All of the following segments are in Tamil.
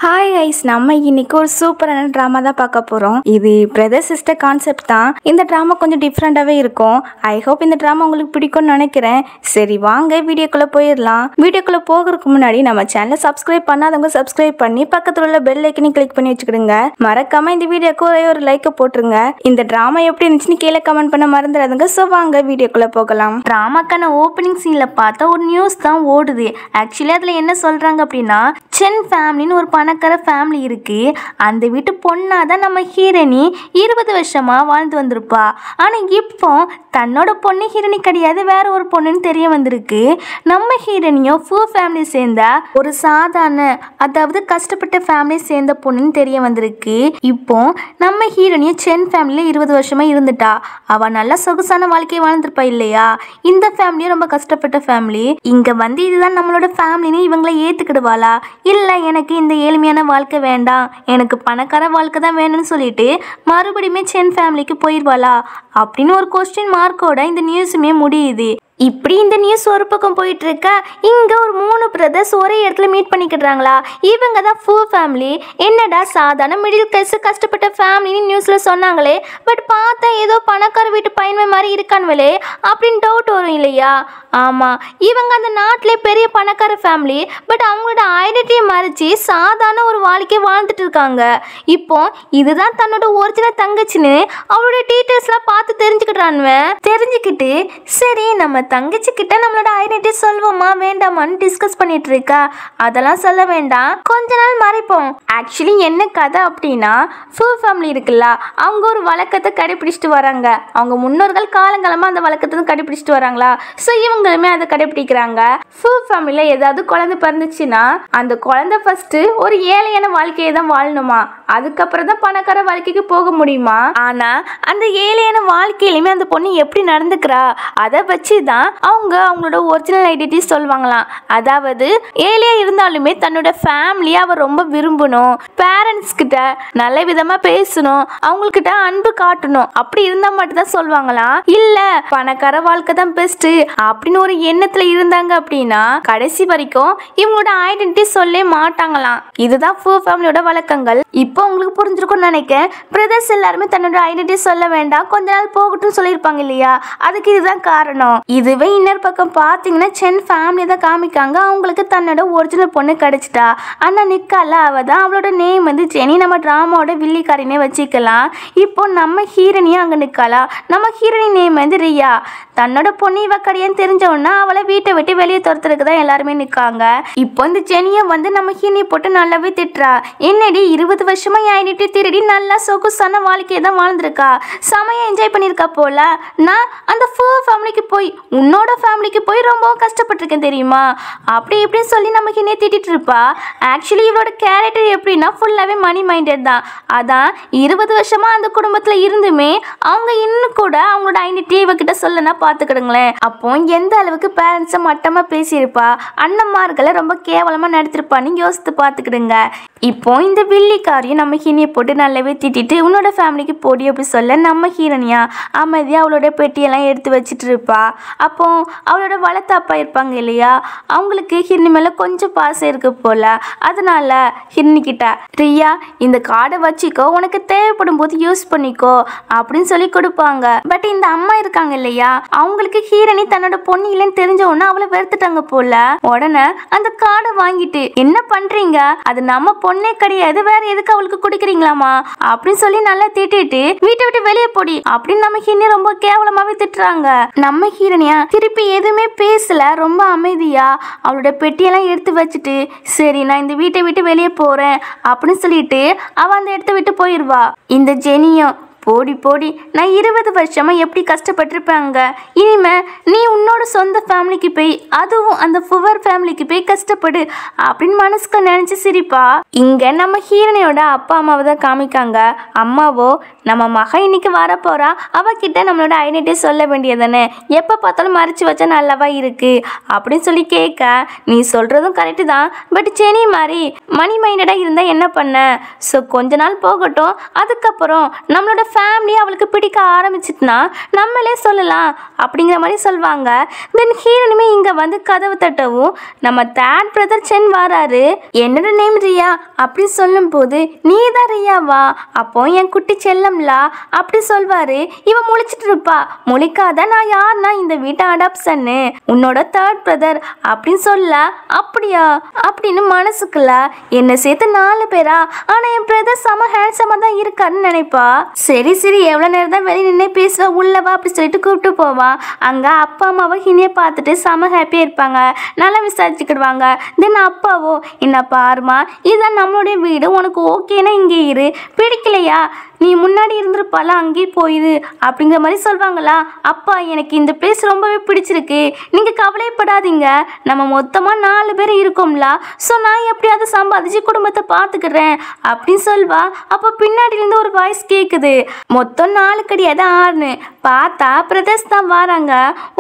ஹாய் கைஸ், நம்ம இன்னைக்கு ஒரு சூப்பரான ட்ராமா தான் பார்க்க போகிறோம். இது பிரதர் சிஸ்டர் கான்செப்ட் தான். இந்த ட்ராமா கொஞ்சம் டிஃப்ரெண்ட்டாகவே இருக்கும். ஐ ஹோப் இந்த ட்ராமா உங்களுக்கு பிடிக்கும்னு நினைக்கிறேன். சரி வாங்க வீடியோக்குள்ளே போயிடலாம். வீடியோக்குள்ளே போகிறதுக்கு முன்னாடி நம்ம சேனலை சப்ஸ்கிரைப் பண்ணாதவங்க சப்ஸ்கிரைப் பண்ணி பக்கத்தில் உள்ள பெல் ஐக்கனையும் கிளிக் பண்ணி வச்சுக்கிடுங்க. மறக்காம இந்த வீடியோக்கு ஒரே ஒரு லைக்கை போட்டுருங்க. இந்த ட்ராமா எப்படி இருந்துச்சுன்னு கீழே கமெண்ட் பண்ண மறந்துடாதுங்க. ஸோ வாங்க வீடியோக்குள்ளே போகலாம். ட்ராமாக்கான ஓப்பனிங் சீனில் பார்த்தா ஒரு நியூஸ் தான் ஓடுது. ஆக்சுவலி அதில் என்ன சொல்கிறாங்க அப்படின்னா, சென் ஃபேமிலின்னு ஒரு பணக்கார ஃபேமிலி இருக்கு. அந்த வீட்டு பொண்ணாதான் நம்ம ஹீரோனி 20 வருஷமா வாழ்ந்து வந்திருப்பா. ஆனா இப்போ தன்னோட பொண்ணு ஹீரோனி கிடையாது, வேற ஒரு பொண்ணுன்னு தெரிய வந்திருக்கு. நம்ம ஹீரோனியும் ஃபுல் ஃபேமிலி சேர்ந்த ஒரு சாதாரண, அதாவது கஷ்டப்பட்ட ஃபேமிலி சேர்ந்த பொண்ணுன்னு தெரிய வந்திருக்கு. இப்போ நம்ம ஹீரோனியும் சென் ஃபேமிலியில 20 வருஷமா இருந்துட்டா. அவ நல்ல சொகுசான வாழ்க்கையை வாழ்ந்திருப்பா இல்லையா. இந்த ஃபேமிலியும் ரொம்ப கஷ்டப்பட்ட ஃபேமிலி. இங்க வந்து இதுதான் நம்மளோட ஃபேமிலின்னு இவங்களை ஏத்துக்கிடுவாளா, இல்ல எனக்கு இந்த ஏழ்மையான வாழ்க்கை வேண்டாம், எனக்கு பணக்கார வாழ்க்கை தான் வேணும்னு சொல்லிட்டு மறுபடியுமே சென் ஃபேமிலிக்கு போயிடுவாளா அப்படின்னு ஒரு கொஸ்டின் மார்க்கோட இந்த நியூஸுமே முடியுது. இப்படி இந்த நியூஸ் ஒரு பக்கம் போயிட்டு இருக்க, இங்க ஒரு 3 பிரதர்ஸ் ஒரே இடத்துல மீட் பண்ணிக்கிட்டாங்களா. இவங்க தான் ஃபுல் ஃபேமிலி. என்னடா சாதாரண மிடில் கிளாஸ் கஷ்டப்பட்ட ஃபேமிலின்னு நியூஸ்ல சொன்னாங்களே, பட் பார்த்தா ஏதோ பணக்கார வீட்டு பையன் மாதிரி இருக்கானுவலே அப்படின்னு டவுட் வரும் இல்லையா. ஆமா, இவங்க அந்த நாட்டிலே பெரிய பணக்கார ஃபேமிலி. பட் அவங்களோட ஐடென்டிட்டியை மறைச்சி சாதாரண ஒரு வாழ்க்கையை வாழ்ந்துட்டு இருக்காங்க. இப்போ இதுதான் தன்னோட ஒரிஜினல் தங்கச்சின்னு அவளோட டீட்டெயில்ஸ்லாம் பார்த்து தெரிஞ்சுக்கிட்டு சரி நம்ம தங்கச்சி கிட்ட நம்மளோட ஐடென்டிட்டி சொல்வோமா வேண்டாமான்னு டிஸ்கஸ் பண்ணிட்டு இருக்கா. அதெல்லாம் சொல்ல வேண்டாம், கொஞ்ச நாள் மறைப்போம். ஆக்சுவலி என்ன கதை அப்படின்னா, ஃபுல் ஃபேமிலி இருக்குல்ல, அவங்க ஒரு வழக்கத்தை கடைபிடிச்சிட்டு வராங்க. அவங்க முன்னோர்கள் காலங்காலமா அந்த வழக்கத்தை கடைபிடிச்சிட்டு வராங்களா. ஸோ இவங்களுமே அதை கடைபிடிக்கிறாங்க. ஃபுல் ஃபேமிலியில ஏதாவது குழந்தை பிறந்துச்சுன்னா அந்த குழந்தை ஃபர்ஸ்ட் ஒரு ஏழையான வாழ்க்கையை தான் வாழணுமா, அதுக்கப்புறம் தான் பணக்கார வாழ்க்கைக்கு போக முடியுமா. ஆனா அந்த ஏழையான வாழ்க்கையிலுமே அந்த பொண்ணு எப்படி நடந்துக்கிறா அதை வச்சு தான் அவங்களோட ஒரிஜினல் ஐடென்டிட்டி சொல்லுவாங்களாம். அதாவது ஏழையா இருந்தாலுமே தன்னோட ஃபேமிலியை அவ ரொம்ப விரும்பணும், பேரண்ட்ஸ் கிட்ட நல்ல விதமா பேசணும், அவங்கக்கிட்ட அன்பு காட்டணும், அப்படி இருந்தா மட்டும் தான் சொல்லுவாங்களாம். இல்ல பணக்கார வாழ்க்கை தான் பெஸ்ட் அப்படின்னு ஒரு எண்ணத்துல இருந்தாங்க அப்படின்னா கடைசி வரைக்கும் இவங்களோட ஐடென்டிட்டி சொல்ல மாட்டாங்களாம். இதுதான் ஃபுல் ஃபேமிலியோட வழக்கங்கள். இப்போ உங்களுக்கு புரிஞ்சிருக்கும்னு நினைக்கிறேன். பிரதர்ஸ் எல்லாருமே தன்னோட ஐடென்டிட்டி சொல்ல வேண்டாம், கொஞ்ச நாள் போகட்டும் சொல்லியிருப்பாங்க இல்லையா. அதுக்கு இதுதான் காரணம். இதுவே இன்னொரு பக்கம் பார்த்தீங்கன்னா சென் ஃபேமிலி தான் காமிக்காங்க. அவங்களுக்கு தன்னோட ஒரிஜினல் பொண்ணு கிடைச்சிட்டா. ஆனா நிக்கால அவ தான். அவளோட நேம் வந்து ஜெனி. நம்ம டிராமாவோட வில்லிக்காரினே வச்சுக்கலாம். இப்போ நம்ம ஹீரோனியும் அங்க நிக்காளா. நம்ம ஹீரோனி நேம் வந்து ரியா. தன்னோட பொண்ணு இவ கிடையான்னு தெரிஞ்சவொன்னா அவளை வீட்டை விட்டு வெளியே துரத்துறதுக்கு தான் எல்லாருமே நிற்காங்க. இப்போ இந்த ஜெனியை வந்து நம்ம ஹீரோனி போட்டு நல்லாவே திட்டுறா. என்னடி 20 வருஷமா ஐடென்டிட்டி திருடி நல்லா சொகுசான வாழ்க்கையை தான் வாழ்ந்திருக்கா, செமையா என்ஜாய் பண்ணியிருக்கா போல. நான் அந்த ஃபுல் ஃபேமிலிக்கு போய் உன்னோட ஃபேமிலிக்கு போய் ரொம்ப கஷ்டப்பட்டிருக்கேன் தெரியுமா, அப்படி இப்படின்னு சொல்லி நம்ம ஹீரோனியை திட்டிட்டு இருப்பா. ஆக்சுவலி இவளோட கேரக்டர் எப்படின்னா ஃபுல்லாகவே மணி மைண்டட் தான். அதான் 20 வருஷமா அந்த குடும்பத்தில் இருந்துமே அவங்க இன்னும் கூட அவங்களோட ஐடென்டிட்டி இவகிட்ட சொல்லனா பார்த்துக்கிடுங்களேன். அப்போ எந்த அளவுக்கு பேரண்ட்ஸை மட்டமா பேசியிருப்பா, அண்ணன்மார்களை ரொம்ப கேவலமா நடத்திருப்பான்னு யோசித்து பார்த்துக்கிடுங்க. இப்போ இந்த வில்லிக்காரியும் நம்ம ஹீரோனியை போட்டு நல்லாவே திட்டிட்டு உன்னோட ஃபேமிலிக்கு போடி அப்படி சொல்ல நம்ம ஹீரோனியா அமைதியா அவளோட பெட்டியெல்லாம் எடுத்து வச்சுட்டு இருப்பா. அப்போ அவளோட வளர்த்த அப்பா இருப்பாங்க இல்லையா, அவங்களுக்கு ஹிரணி மேல கொஞ்சம் பாசம் இருக்கு போல. அதனால ஹிரணி கிட்ட ரியா இந்த கார்டை வச்சுக்கோ, உனக்கு தேவைப்படும் போது யூஸ் பண்ணிக்கோ அப்படின்னு சொல்லி கொடுப்பாங்க. பட் இந்த அம்மா இருக்காங்க இல்லையா, அவங்களுக்கு ஹீரோனி தன்னோட பொண்ணு இல்லைன்னு தெரிஞ்ச உடனே அவளை வெறுத்துட்டாங்க போல. உடனே அந்த கார்டை வாங்கிட்டு என்ன பண்றீங்க, அது நம்ம பொண்ணே கிடையாது, வேற எதுக்கு அவளுக்கு குடிக்கிறீங்களாமா அப்படின்னு சொல்லி நல்லா திட்டிட்டு வீட்டை விட்டு வெளியே போடி அப்படின்னு நம்ம ஹீரோனி ரொம்ப கேவலமாவே திட்டுறாங்க. நம்ம ஹீரோனியா திருப்பி எதுவுமே பேசல, ரொம்ப அமைதியா அவளோட பெட்டியெல்லாம் எடுத்து வச்சுட்டு சரி நான் இந்த வீட்டை விட்டு வெளியே போறேன் அப்படின்னு சொல்லிட்டு அவ அந்த இடத்த விட்டு போயிடுவா. இந்த ஜெனியும் போடி போடி நான் 20 வருஷமா எப்படி கஷ்டப்பட்டிருப்பாங்க, இனிமே நீ உன்னோட சொந்த ஃபேமிலிக்கு போய் அதுவும் அந்த புவர் ஃபேமிலிக்கு போய் கஷ்டப்படு அப்படின்னு மனசுக்கு நினைச்சு சிரிப்பா. இங்க நம்ம ஹீரோனியோட அப்பா அம்மாவை தான் காமிக்காங்க. அம்மாவோ நம்ம மகன் இன்னைக்கு வரப்போறா, அவகிட்ட நம்மளோட ஐடென்டிட்டி சொல்ல வேண்டியதானே, எப்ப பார்த்தாலும் மறைச்சு வச்சா நல்லாவா இருக்கு அப்படின்னு சொல்லி கேட்க, நீ சொல்றதும் கரெக்டு தான், பட் செனி மாதிரி மணி மைண்டடா இருந்தா என்ன பண்ண, ஸோ கொஞ்ச நாள் போகட்டும், அதுக்கப்புறம் நம்மளோட ஃபேமிலி அவளுக்கு பிடிக்க ஆரம்பிச்சிட்டுனா நம்மளே சொல்லலாம் அப்படிங்கிற மாதிரி சொல்லுவாங்க. தென் ஹீரோனுமே இங்கே வந்து கதவு தட்டவும் நம்ம தேர்ட் பிரதர் சென் வராரு. என்னோட நேம் ரியா அப்படி சொல்லும்போது நீ தான் ரியாவா, அப்போ என் குட்டி செல்லம்லா அப்படி சொல்வாரு. இவன் முழிச்சிட்டு இருப்பா. முழிக்காத, நான் யாருன்னா இந்த வீட்டை அடாப்ஷன்னு உன்னோட தேர்ட் பிரதர் அப்படின்னு சொல்ல. அப்படியா அப்படின்னு மனசுக்குள்ள என்ன சேர்த்து 4 பேரா, ஆனா என் பிரதர் செம ஹேண்ட்ஸமா தான் இருக்காருன்னு நினைப்பா. சரி சரி எவ்வளவு நேரம் தான் வெளியே நின்று பேசுவா, உள்ளவா அப்படி சொல்லிட்டு கூப்பிட்டு போவா. அங்க அப்பா அம்மாவை ஹினியை பார்த்துட்டு செம ஹாப்பியா இருப்பாங்க, நல்லா விசாரிச்சுக்கிடுவாங்க. தென் அப்பாவோ என்ன பாருமா இதுதான் நம்மளுடைய வீடு, உனக்கு ஓகேனா இங்கே இரு, பிடிக்கலையா நீ முன்னாடி இருந்திருப்பால அங்கேயே போயிரு அப்படிங்கிற மாதிரி சொல்வாங்களா. அப்பா எனக்கு இந்த பிளேஸ் ரொம்பவே பிடிச்சிருக்கு, நீங்கள் கவலைப்படாதீங்க, நம்ம மொத்தமாக 4 பேர் இருக்கோம்ல, ஸோ நான் எப்படியாவது சம்பாதிச்சு குடும்பத்தை பார்த்துக்கிறேன் அப்படின்னு சொல்வா. அப்போ பின்னாடியிலேருந்து ஒரு வாய்ஸ் கேட்குது. மொத்தம் 4 கிடையாது 6 பார்த்தா பிரதர்ஸ் தான் வராங்க.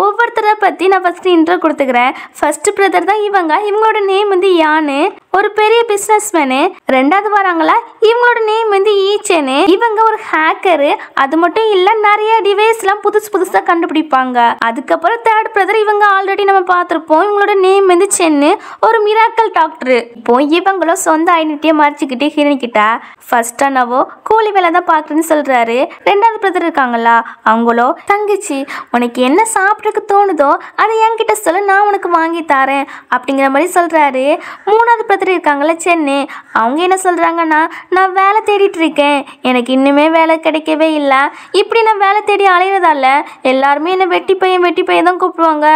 ஒவ்வொருத்தரை பற்றி நான் ஃபஸ்ட்டு இன்ட்ரோ கொடுத்துக்கிறேன். ஃபர்ஸ்ட் பிரதர் தான் இவங்களோட நேம் வந்து யானு, ஒரு பெரிய பிஸ்னஸ் மேனு. 2வது வராங்களா இவங்களோட நேம் வந்து ஈச்சனு, இவங்க ஒரு ஹேக்கரு. அது மட்டும் இல்ல நிறைய டிவைஸ்லாம் புதுசா கண்டுபிடிப்பாங்க. அதுக்கப்புறம் தேர்ட் பிரதர் இவங்க ஆல்ரெடி நம்ம பார்த்துருப்போம், இவங்களோட நேம் வந்து சென்னு, ஒரு மிராக்கல் டாக்டர். இப்போ இவங்களும் சொந்த ஐடென்டிட்டியை மறைச்சிக்கிட்டு ஹீரோயின் கிட்ட ஃபர்ஸ்ட் அண்ணாவோ கூலி வேலை தான் பார்க்குறேன்னு சொல்றாரு. 2வது பிரதர் இருக்காங்களா அவங்களோ தங்கச்சி உனக்கு என்ன சாப்பிட்றதுக்கு தோணுதோ அதை என்கிட்ட சொல்ல, நான் உனக்கு வாங்கி தரேன் அப்படிங்கிற மாதிரி சொல்றாரு. 3வது பிரதர் இருக்காங்களா சென்னு, அவங்க என்ன சொல்றாங்கன்னா நான் வேலை தேடிட்டு இருக்கேன், எனக்கு இன்னுமே வேலை கிடைக்கவே இல்லை, இப்படி நான் வேலை தேடி அலையிறதால எல்லாருமே என்னை வெட்டி பையன் தான் கூப்பிடுவாங்க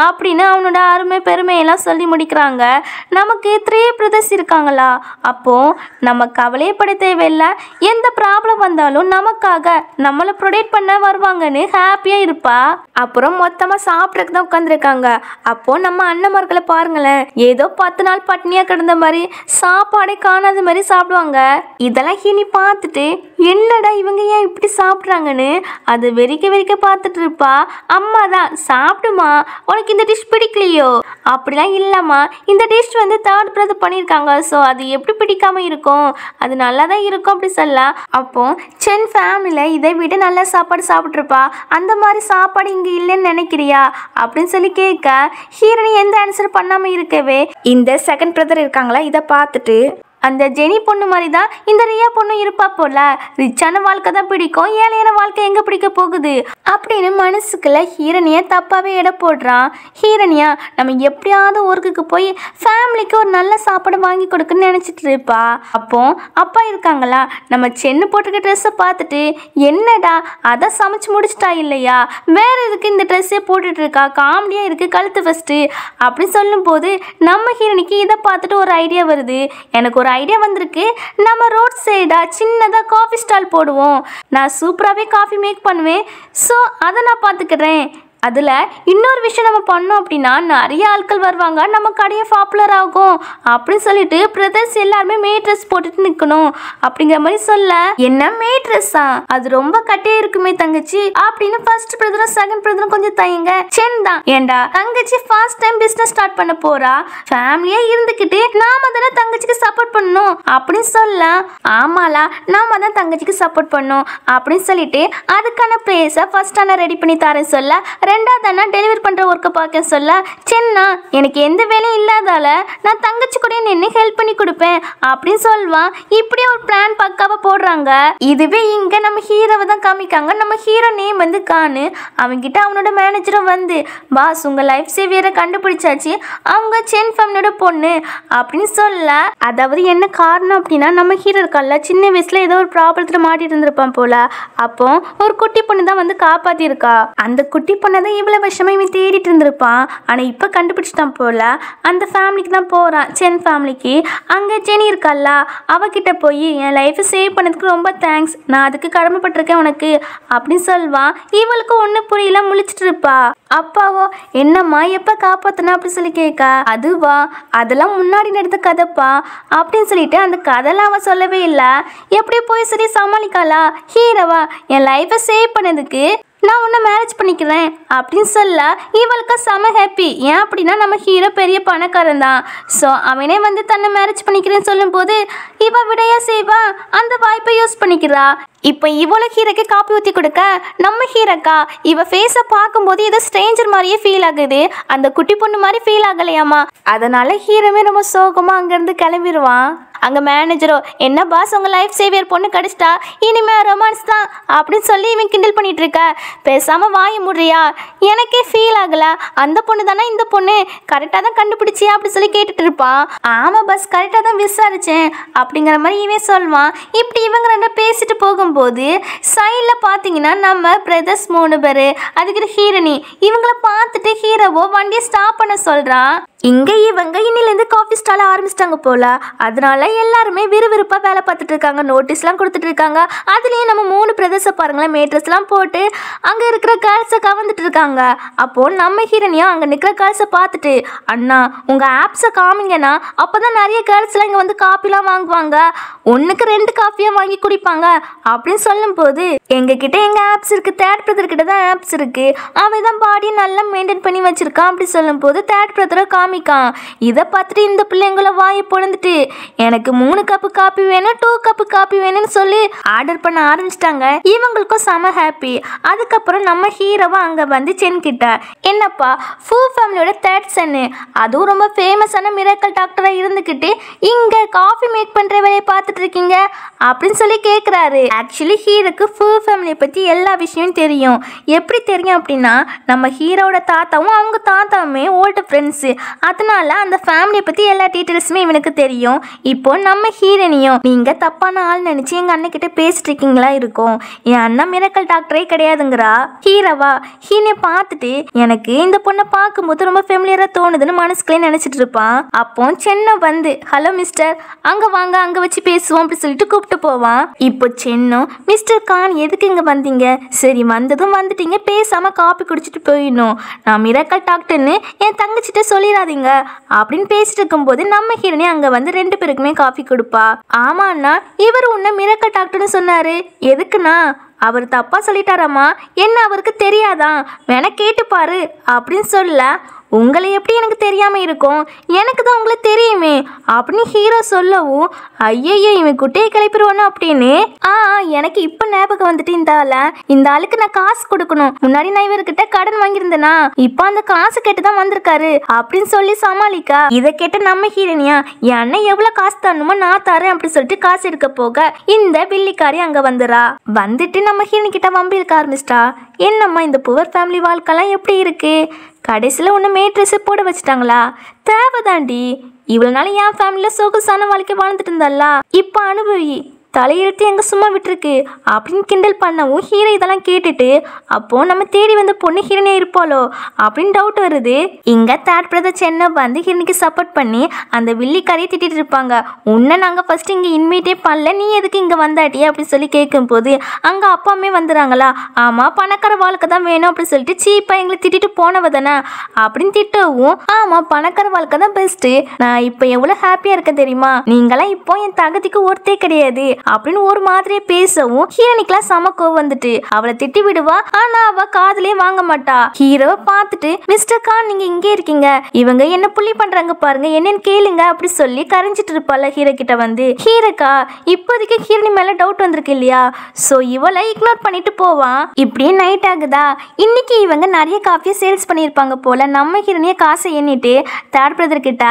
அப்படின்னு அவனோட அருமை பெருமையெல்லாம் சொல்லி முடிக்கிறாங்க. நமக்கு 3 பிரதர்ஸ் இருக்காங்களா, அப்போ நம்ம கவலையப்பட தேவையில்லை, எந்த ப்ராப்ளம் வந்தாலும் நமக்காக நம்மளை ப்ரொடெக்ட் பண்ண வருவாங்கன்னு ஹாப்பியா இருப்பா. அப்புறம் மொத்தமா சாப்பிட்றதுக்கு தான் உட்காந்துருக்காங்க. அப்போ நம்ம அண்ணன்மார்களை பாருங்களேன், ஏதோ 10 நாள் பட்னியா கிடந்த மாதிரி சாப்பாடே காணாத மாதிரி சாப்பிடுவாங்க. இதெல்லாம் ஹீனி பார்த்துட்டு என்னடா இவங்க ஏன் இப்படி சாப்பிட்றாங்கன்னு அது வெறிக்க பார்த்துட்டு இருப்பா. அம்மா தான் சாப்பிடுமா, உனக்கு இந்த டிஷ் பிடிக்கலையோ, அப்படிலாம் இல்லைம்மா, இந்த டிஷ் வந்து தேர்ட் பிரதர் பண்ணியிருக்காங்க, ஸோ அது எப்படி பிடிக்காம இருக்கும், அது நல்லா தான் இருக்கும் அப்படி சொல்ல. அப்போ சென் ஃபேமிலியில் இதை விட நல்ல சாப்பாடு சாப்பிட்ருப்பா, அந்த மாதிரி சாப்பாடு இங்கே இல்லைன்னு நினைக்கிறியா அப்படின்னு சொல்லி கேட்க ஹீரோயின் எந்த ஆன்சர் பண்ணாமல் இருக்கவே இந்த செகண்ட் பிரதர் இருக்காங்களா இதை பார்த்துட்டு அந்த ஜெனி பொண்ணு மாதிரி தான் இந்த ரியா பொண்ணு இருப்பா போல, ரிச்சான வாழ்க்கை தான் பிடிக்கும், ஏழையான வாழ்க்கை எங்கே பிடிக்க போகுது அப்படின்னு மனசுக்குள்ள ஹீரோனியா தப்பாகவே எடை போடுறான். ஹீரோனியா நம்ம எப்படியாவது ஒர்க்குக்கு போய் ஃபேமிலிக்கு ஒரு நல்ல சாப்பாடு வாங்கி கொடுக்குன்னு நினச்சிட்டு இருப்பா. அப்போ அப்பா இருக்காங்களா நம்ம சென்னு போட்டிருக்க ட்ரெஸ்ஸை பார்த்துட்டு என்னடா அதை சமைச்சு முடிச்சிட்டா இல்லையா, வேற எதுக்கு இந்த ட்ரெஸ்ஸே போட்டுட்டு இருக்கா, காமெடியாக இருக்குது கழுத்து ஃபஸ்ட்டு அப்படி சொல்லும்போது நம்ம ஹீரோனிக்கு இதை பார்த்துட்டு ஒரு ஐடியா வருது. எனக்கு ஒரு ஐடியா வந்திருக்கு, நம்ம ரோட் சைடா சின்னதாக காஃபி ஸ்டால் போடுவோம், நான் சூப்பராகவே காஃபி மேக் பண்ணுவேன், ஸோ அதை நான் பார்த்துக்கிறேன். அதில் இன்னொரு விஷயம் நம்ம பண்ணோம் அப்படின்னா நிறைய ஆட்கள் வருவாங்க, நம்ம கடையை பாப்புலர் ஆகும் அப்படின்னு சொல்லிட்டு பிரதர்ஸ் எல்லாருமே மே ட்ரெஸ் போட்டுட்டு நிற்கணும் அப்படிங்கிற மாதிரி சொல்ல. என்ன மே ட்ரெஸ்ஸா, அது ரொம்ப கட்டியே இருக்குமே தங்கச்சி அப்படின்னு ஃபர்ஸ்ட் பிரதரும் செகண்ட் பிரதரும் கொஞ்சம் தயங்க. சென் தான் ஏண்டா தங்கச்சி ஃபர்ஸ்ட் டைம் பிஸ்னஸ் ஸ்டார்ட் பண்ண போறா, ஃபேமிலியா இருந்துக்கிட்டு நாம தானே தங்கச்சிக்கு சப்போர்ட் பண்ணணும் அப்படின்னு சொல்ல. ஆமாலா நாம தான் தங்கச்சிக்கு சப்போர்ட் பண்ணணும் அப்படின்னு சொல்லிட்டு அதுக்கான பிளேஸை ஃபர்ஸ்ட் அண்ணா ரெடி பண்ணி தரேன் சொல்ல, 2வது அண்ணா டெலிவரி பண்ணுற ஒர்க்கை பார்க்க சொல்ல, சென்னா எனக்கு எந்த வேலையும் இல்லாதால நான் தங்கச்சி கூட நின்று ஹெல்ப் பண்ணி கொடுப்பேன் அப்படின்னு சொல்வான். இப்படி ஒரு பிளான் பக்காவாக போடுறாங்க. இதுவே இங்கே நம்ம ஹீரோவை தான் காமிக்காங்க. நம்ம ஹீரோ நேம் வந்து கானு, அவன்கிட்ட அவனோட மேனேஜரும் வந்து பாஸ் உங்கள் லைஃப் சேவியரை கண்டுபிடிச்சாச்சு, அவங்க சென் ஃபேமிலியோட பொண்ணு அப்படின்னு சொல்ல. அதாவது என்ன காரணம் அப்படின்னா நம்ம ஹீரோ இருக்கல்ல சின்ன வயசில் ஏதோ ஒரு ப்ராப்ளத்தில் மாட்டிட்டு இருந்திருப்பான் போல, அப்போ ஒரு குட்டி பொண்ணு தான் வந்து காப்பாற்றிருக்கா. அந்த குட்டி பொண்ணை தான் இவ்வளோ வருஷமாக இவன் தேடிட்டு இருந்திருப்பான், ஆனால் இப்போ கண்டுபிடிச்சிட்டான் போல. அந்த ஃபேமிலிக்கு தான் போகிறான், சென் ஃபேமிலிக்கு. அங்கே ஜெனி இருக்கல்ல அவகிட்ட போய் என் லைஃப்பை சேவ் பண்ணதுக்கு ரொம்ப தேங்க்ஸ், நான் அதுக்கு கடமைப்பட்டிருக்கேன் உனக்கு அப்படின்னு சொல்வான். இவளுக்கு ஒன்றும் புரியல, முழிச்சிட்டு இருப்பா. அப்பாவோ என்னம்மா எப்போ காப்பாற்றினா அப்படி சொல்லி கேட்க, அதுவா அதெல்லாம் முன்னாடி நடந்த கதைப்பா அப்படின்னு சொல்லிட்டு அந்த கதைலாம் அவன் சொல்லவே இல்லை. எப்படி போய் சரி சமாளிக்காளா ஹீரோவா, என் லைஃப்பை சேவ் பண்ணதுக்கு நான் உன்னை மேரேஜ் பண்ணிக்கிறேன் அப்படின்னு சொல்ல இவளுக்கு செம ஹாப்பி. ஏன் அப்படின்னா நம்ம ஹீரோ பெரிய பணக்காரன் தான். ஸோ அவனே வந்து தன்னை மேரேஜ் பண்ணிக்கிறேன்னு சொல்லும்போது இவ விடையா செய்வா, அந்த வாய்ப்பை யூஸ் பண்ணிக்கிறா. இப்போ இவ்வளோ ஹீரோக்கு காப்பி ஊற்றி கொடுக்க நம்ம ஹீரோக்கா இவ ஃபேஸை பார்க்கும்போது ஏதோ ஸ்ட்ரேஞ்சர் மாதிரியே ஃபீல் ஆகுது, அந்த குட்டி பொண்ணு மாதிரி ஃபீல் ஆகலையாமா. அதனால ஹீரோமே ரொம்ப சோகமாக அங்கேருந்து கிளம்பிடுவான். அங்கே மேனேஜரோ, என்ன பாஸ் உங்கள் லைஃப் சேவியர் பொண்ணு கிடச்சிட்டா, இனிமே ரொமான்ஸ் தான் அப்படின்னு சொல்லி இவன் கிண்டல் பண்ணிட்டு இருக்க. பேசாமல் வாய முடியா, எனக்கே ஃபீல் ஆகலை, அந்த பொண்ணு தானே இந்த பொண்ணு, கரெக்டாக தான் கண்டுபிடிச்சியா அப்படின்னு சொல்லி கேட்டுட்டு இருப்பான். ஆமாம் பஸ், கரெக்டாக தான் விசாரிச்சேன் அப்படிங்கிற மாதிரி இவன் சொல்வான். இப்படி இவங்க ரெண்டு பேசிட்டு போகும்போது சைடில் பார்த்தீங்கன்னா நம்ம பிரதர்ஸ் 3 பேர், அதுக்கு ஹீரோனி, இவங்கள பார்த்துட்டு ஹீரோவோ வண்டியை ஸ்டாப் பண்ண சொல்கிறான். இங்கே இவங்க இன்னிலேருந்து காஃபி ஸ்டால் ஆரம்பிச்சிட்டாங்க போல, அதனால எல்லாருமே விறுவிறுப்பாக வேலை பார்த்துட்டு இருக்காங்க, நோட்டீஸ்லாம் கொடுத்துட்டு இருக்காங்க. அதுலேயும் நம்ம 3 பிரதர்ஸை பாருங்களேன், மேட்ரஸ்லாம் போட்டு அங்கே இருக்கிற கேர்ள்ஸை கவர்ந்துட்டு இருக்காங்க. அப்போது நம்ம ஹீரோனியா அங்கே நிற்கிற கேர்ள்ஸை பார்த்துட்டு, அண்ணா உங்கள் ஆப்ஸை காமிங்கண்ணா, அப்போ தான் நிறைய கேர்ள்ஸ்லாம் இங்கே வந்து காஃபிலாம் வாங்குவாங்க, 1க்கு 2 காஃபியாக வாங்கி குடிப்பாங்க அப்படின்னு சொல்லும்போது, எங்ககிட்ட எங்கள் ஆப்ஸ் இருக்குது, தேர்ட் பிரதர் கிட்ட தான் ஆப்ஸ் இருக்குது, அவன் தான் பாடியை நல்லா மெயின்டைன் பண்ணி வச்சுருக்கான் அப்படி சொல்லும்போது தேர்ட் பிரதரை காமிக்கான். இதை பார்த்துட்டு இந்த பிள்ளைங்கள வாயை பொழந்துட்டு எனக்கு 3 கப்பு காப்பி வேணும், 2 கப்பு காப்பி வேணும்னு சொல்லி ஆர்டர் பண்ண ஆரம்பிச்சிட்டாங்க. இவங்களுக்கும் செம ஹாப்பி. அதுக்கப்புறம் நம்ம ஹீரோவா அங்கே வந்து சென் கிட்ட, என்னப்பா ஃபூ ஃபேமிலியோட தேர்ட் சன்னு, அதுவும் ரொம்ப ஃபேமஸான மிராக்கல் டாக்டராக இருந்துக்கிட்டு இங்கே காஃபி மேக் பண்ணுற வேலையை பார்த்துட்டு இருக்கீங்க அப்படின்னு சொல்லி கேட்குறாரு. ஆக்சுவலி ஹீரோக்கு ஃபூ ஃபேமிலியை பற்றி எல்லா விஷயமும் தெரியும். எப்படி தெரியும் அப்படின்னா, நம்ம ஹீரோட தாத்தாவும் அவங்க தாத்தாவுமே ஓல்டு ஃப்ரெண்ட்ஸு, அதனால அந்த ஃபேமிலியை பற்றி எல்லா டீட்டெயில்ஸுமே இவனுக்கு தெரியும். இப்போ நம்ம ஹீரோனியும், நீங்கள் தப்பான ஆள் நினச்சி எங்கள் அண்ணன் கிட்ட பேசிட்டு இருக்கீங்களா இருக்கும், என் அண்ணன் மிராக்கல் டாக்டரே கிடையாதுங்கிறா. ஹீரோவா ஹீரோனை பார்த்துட்டு எனக்கு இந்த பொண்ணை பார்க்கும்போது ரொம்ப ஃபேமிலியராக தோணுதுன்னு மனசுக்குள்ளே நினச்சிட்டு இருப்பான். அப்போ சென்னை வந்து, ஹலோ மிஸ்டர், அங்கே வாங்க, அங்கே வச்சு பேசுவோம் அப்படி சொல்லிட்டு கூப்பிட்டு போவான். இப்போ சென்னும், மிஸ்டர் கான் எதுக்கு இங்கே வந்தீங்க, சரி வந்ததும் வந்துட்டீங்க, பேசாமல் காப்பி குடிச்சிட்டு போயிடணும், நான் மிராக்கல் டாக்டர்னு என் தங்கச்சிட்ட சொல்லிடாதீங்க அப்படின்னு பேசிட்டு இருக்கும்போது நம்ம ஹீரோனி அங்கே வந்து 2 பேருக்குமே காஃபி கொடுப்பா. ஆமாண்ணா, இவர் உன்னை மிராக்கல் டாக்டர்னு சொன்னாரு, எதுக்குண்ணா, அவர் தப்பா சொல்லிட்டாராம்மா, என்ன அவருக்கு தெரியாதான், வேணா கேட்டுப்பாரு அப்படின்னு சொல்ல, உங்களை எப்படி எனக்கு தெரியாமல் இருக்கும், எனக்கு தான் உங்களை தெரியுமே அப்படின்னு ஹீரோ சொல்லவும், ஐயையோ இவன் குட்டையை கிளப்பிடுவானோ அப்படின்னு. எனக்கு இப்போ ஞாபகம் வந்துட்டு, இந்த ஆளுக்கு நான் காசு கொடுக்கணும், முன்னாடி நான் இவர்கிட்ட கடன் வாங்கியிருந்தேனா, இப்போ அந்த காசு கேட்டு தான் வந்திருக்காரு அப்படின்னு சொல்லி சமாளிக்கா. இதை கேட்ட நம்ம ஹீரோனியா, என் அண்ணன் எவ்வளோ காசு தரணுமோ நான் தரேன் அப்படின்னு சொல்லிட்டு காசு எடுக்க போக இந்த வில்லிக்காரி அங்கே வந்துடுறா. வந்துட்டு நம்ம ஹீரோனி கிட்ட வம்பி இருக்க ஆரம்பிச்சிட்டா. என்னம்மா இந்த புவர் ஃபேமிலி வாழ்க்கைலாம் எப்படி இருக்கு, கடைசியில் ஒன்று மேட்ரஸை போட வச்சுட்டாங்களா, தேவைதாண்டி, இவ்வளோ நாள் என் ஃபேமிலியில் சொகுசான வாழ்க்கை வாழ்ந்துட்டு இருந்தால, இப்போ அனுபவி, தலையெழுத்து எங்கே சும்மா விட்டுருக்கு அப்படின்னு கிண்டல் பண்ணவும் ஹீரோ இதெல்லாம் கேட்டுட்டு, அப்போது நம்ம தேடி வந்த பொண்ணு ஹீரோனியாக இருப்பாளோ அப்படின்னு டவுட் வருது. இங்கே தேர்ட் பிரதர் சென்னை வந்து ஹீரோனிக்கு சப்போர்ட் பண்ணி அந்த வில்லிக்காரியை திட்டிட்டு இருப்பாங்க. உன்னை நாங்கள் ஃபஸ்ட்டு இங்கே இன்வைட்டே பண்ணல, நீ எதுக்கு இங்கே வந்தாட்டியே அப்படின்னு சொல்லி கேட்கும்போது அங்கே அப்பாவுமே வந்துடுறாங்களா. ஆமாம் பணக்கார வாழ்க்கை தான் வேணும் அப்படின்னு சொல்லிட்டு சீப்பாக எங்களை திட்டிட்டு போனவ தானே அப்படின்னு திட்டவும், ஆமாம் பணக்கார வாழ்க்கை தான் பெஸ்ட்டு, நான் இப்போ எவ்வளோ ஹாப்பியாக இருக்கேன் தெரியுமா, நீங்களாம் இப்போ என் தகுதிக்கு ஒருத்தே கிடையாது அப்படின்னு ஒரு மாதிரியே பேசவும் ஹீரோனிக்கெல்லாம் செம கோவம் வந்துட்டு அவளை திட்டி விடுவா. ஆனா அவ காதலே வாங்க மாட்டா. ஹீரோவை பார்த்துட்டு, மிஸ்டர் கான் நீங்க இங்கே இருக்கீங்க, இவங்க என்ன புள்ளி பண்றாங்க பாருங்க, என்னன்னு கேளுங்க அப்படி சொல்லி கரைஞ்சிட்டு இருப்பாள் ஹீரோ கிட்ட வந்து. ஹீரோக்கா இப்போதைக்கு ஹீரோனி மேல டவுட் வந்திருக்கு இல்லையா, சோ இவளை இக்னோர் பண்ணிட்டு போவான். இப்படியே நைட் ஆகுதா, இன்னைக்கு இவங்க நிறைய காஃபியை சேல்ஸ் பண்ணியிருப்பாங்க போல. நம்ம ஹீரோனியை காசை எண்ணிட்டு தேர்ட் பிரதர் கிட்ட,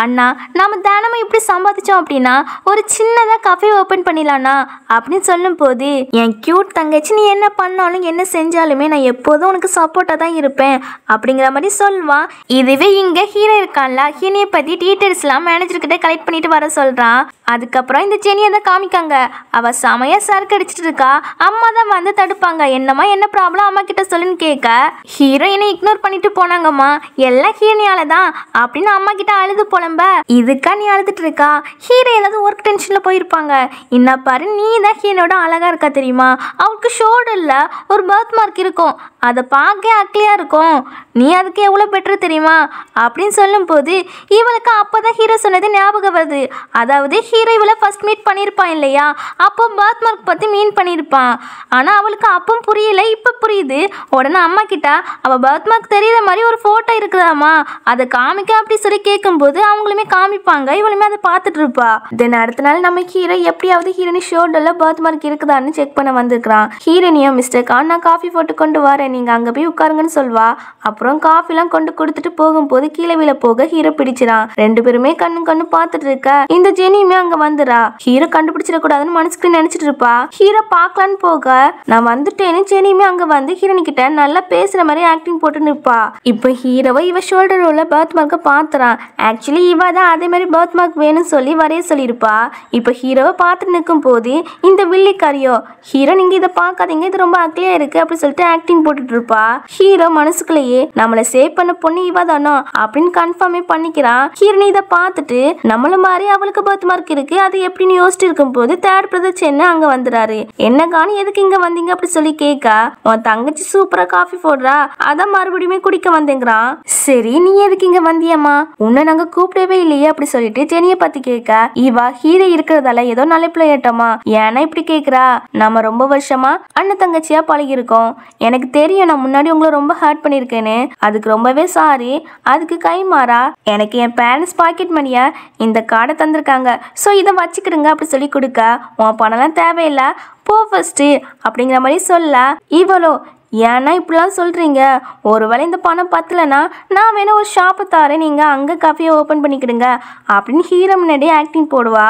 அண்ணா நம்ம தினமும் இப்படி சம்பாதிச்சோம் அப்படின்னா ஒரு சின்னதா காஃபி ஓபன் பண்ணி அப்படின்னு சொல்லும் போது, என் கியூட் தங்கச்சி நீ என்ன பண்ணாலும் என்ன செஞ்சாலுமே நான் எப்போதும் உனக்கு சப்போர்ட்டா தான் இருப்பேன் அப்படிங்கிற மாதிரி சொல்வான். இதுவே இங்க ஹீரோ இருக்கான்ல, ஹீரோயை பத்தி டீட்டெயில்ஸ்லாம் மேனேஜர் கிட்ட கலெக்ட் பண்ணிட்டு வர சொல்றான். அதுக்கப்புறம் இந்த ஜெனியை தான் காமிக்காங்க. அவ சமையா சரக்கு அடிச்சிட்டு இருக்கா. அம்மா தான் வந்து தடுப்பாங்க. என்னம்மா என்ன ப்ராப்ளம் அம்மா கிட்ட சொல்லுன்னு கேட்க, ஹீரோ என்னை இக்னோர் பண்ணிட்டு போனாங்கம்மா, எல்லாம் ஹீரோனியால தான் அப்படின்னு அம்மா கிட்ட அழுது புலம்ப. இதுக்கா நீ அழுதுட்டு இருக்கா, ஹீரோ ஏதாவது ஒர்க் டென்ஷன்ல போயிருப்பாங்க. என்ன பாரு நீ தான் ஹீரோட அழகா இருக்கா தெரியுமா, அவளுக்கு ஷோல்டர்ல ஒரு பர்த் மார்க் இருக்கும், அதை பார்க்க அக்லியா இருக்கும், நீ அதுக்கு எவ்வளோ பெட்டர் தெரியுமா அப்படின்னு சொல்லும் போது இவளுக்கு அப்போதான் ஹீரோ சொன்னது ஞாபகம் வருது. அதாவது ஹீரோ ஹீரோ இவளை ஃபர்ஸ்ட் மீட் பண்ணியிருப்பான் இல்லையா, அப்போ பர்த் மார்க் பற்றி மீன் பண்ணியிருப்பான். ஆனால் அவளுக்கு அப்போ புரியல, இப்போ புரியுது. உடனே அம்மா கிட்ட அவள் பர்த் மார்க் தெரியுற மாதிரி ஒரு ஃபோட்டோ இருக்குதாம்மா, அதை காமிக்க அப்படி சொல்லி கேட்கும்போது அவங்களுமே காமிப்பாங்க, இவளுமே அதை பார்த்துட்டு இருப்பா. தென் அடுத்த நாள் நம்ம ஹீரோ எப்படியாவது ஹீரோனி ஷோல்டரில் பர்த் மார்க் இருக்குதான்னு செக் பண்ண வந்திருக்கிறான். ஹீரோனியும் மிஸ்டர் கான் நான் காஃபி போட்டு கொண்டு வரேன், நீங்கள் அங்கே போய் உட்காருங்கன்னு சொல்வா. அப்புறம் காஃபிலாம் கொண்டு கொடுத்துட்டு போகும்போது கீழே விழ போக ஹீரோ பிடிச்சிடான். ரெண்டு பேருமே கண்ணு பார்த்துட்டு இருக்க இந்த ஜெனியுமே அங்க வந்துடா. ஹீரோ கண்டுபிடிச்சிடக்கூடாதுன்னு மனசுக்கு நினைச்சிட்டு இருப்பா. ஹீரோ பார்க்கலான்னு போக நான் வந்துட்டேன்னு ஜெனியுமே அங்க வந்து ஹீரோனி கிட்ட நல்லா பேசுற மாதிரி ஆக்டிங் போட்டு நிற்பா. இப்போ ஹீரோவை இவ ஷோல்டர் உள்ள பர்த் மார்க்கை பாத்துறான். ஆக்சுவலி இவ தான் அதே மாதிரி பர்த் மார்க் வேணும்னு சொல்லி வரைய சொல்லியிருப்பா. இப்போ ஹீரோவை பார்த்துட்டு நிற்கும் போது இந்த வில்லிக்காரியோ ஹீரோ நீங்க இதை பார்க்காதீங்க, இது ரொம்ப அக்லியா இருக்கு அப்படி சொல்லிட்டு ஆக்டிங் போட்டுட்டு இருப்பா. ஹீரோ மனசுக்குள்ளேயே நம்மளை சேவ் பண்ண பொண்ணு இவ தானோ அப்படின்னு கன்ஃபார்மே பண்ணிக்கிறான். ஹீரோனி இதை பார்த்துட்டு நம்மள மாதிரி அவளுக்கு பர்த் மார்க் இருக்கு அது எப்படின்னு யோசிச்சு இருக்கும் போது தேர்ட் பிரதர் சென்னை அங்க வந்துறாரு. என்ன காணி எதுக்கு இங்க வந்தீங்க அப்படி சொல்லி கேட்க உன் தங்கச்சி சூப்பரா காஃபி போடுறா அதான் மறுபடியுமே குடிக்க வந்தேங்கிறான். சரி நீ எதுக்கு இங்க வந்தியம்மா, உன்னை நாங்க கூப்பிடவே இல்லையே அப்படி சொல்லிட்டு ஜெனியை பத்தி கேட்க இவா ஹீரோ இருக்கிறதால ஏதோ நிலைப்புல ஏட்டோமா ஏன்னா இப்படி கேக்குறா, நம்ம ரொம்ப வருஷமா அண்ணன் தங்கச்சியா பழகி இருக்கோம், எனக்கு தெரியும் நான் முன்னாடி உங்களை ரொம்ப ஹர்ட் பண்ணிருக்கேன்னு, அதுக்கு ரொம்பவே சாரி. அதுக்கு கை மாறா எனக்கு என் பேரண்ட்ஸ் பாக்கெட் மணியா இந்த கார்டை தந்திருக்காங்க, ஸோ இதை வச்சுக்கிடுங்க அப்படி சொல்லி கொடுக்க உன் பணம்லாம் தேவையில்லை போ ஃபர்ஸ்ட் அப்படிங்கிற மாதிரி சொல்ல இவளோ ஏன்னா இப்படிலாம் சொல்கிறீங்க, ஒருவேளை இந்த பணம் பத்தலைன்னா நான் வேணா ஒரு ஷாப்பை தாரேன் நீங்கள் அங்கே காஃபியை ஓப்பன் பண்ணிக்கிடுங்க அப்படின்னு ஹீரோ முன்னாடியே ஆக்டிங் போடுவா.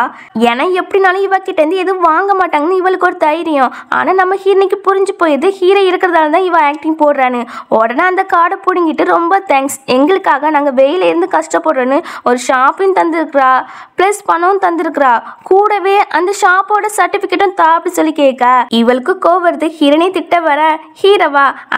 ஏன்னா எப்படினாலும் இவக்கிட்டேருந்து எதுவும் வாங்க மாட்டாங்கன்னு இவளுக்கு ஒரு தைரியம். ஆனால் நம்ம ஹீரோனிக்கு புரிஞ்சு போயிடுது ஹீரோ இருக்கிறதால தான் இவ ஆக்டிங் போடுறான்னு. உடனே அந்த கார்டை பிடுங்கிட்டு ரொம்ப தேங்க்ஸ், எங்களுக்காக நாங்கள் வெயிலேருந்து கஷ்டப்படுறோன்னு ஒரு ஷாப்பையும் தந்துருக்குறா ப்ளஸ் பணமும் தந்துருக்குறா, கூடவே அந்த ஷாப்போட சர்டிஃபிகேட்டும் தா அப்படி சொல்லி கேட்க இவளுக்கு கோவருது. ஹீரோனி திட்ட வர ஹீரோ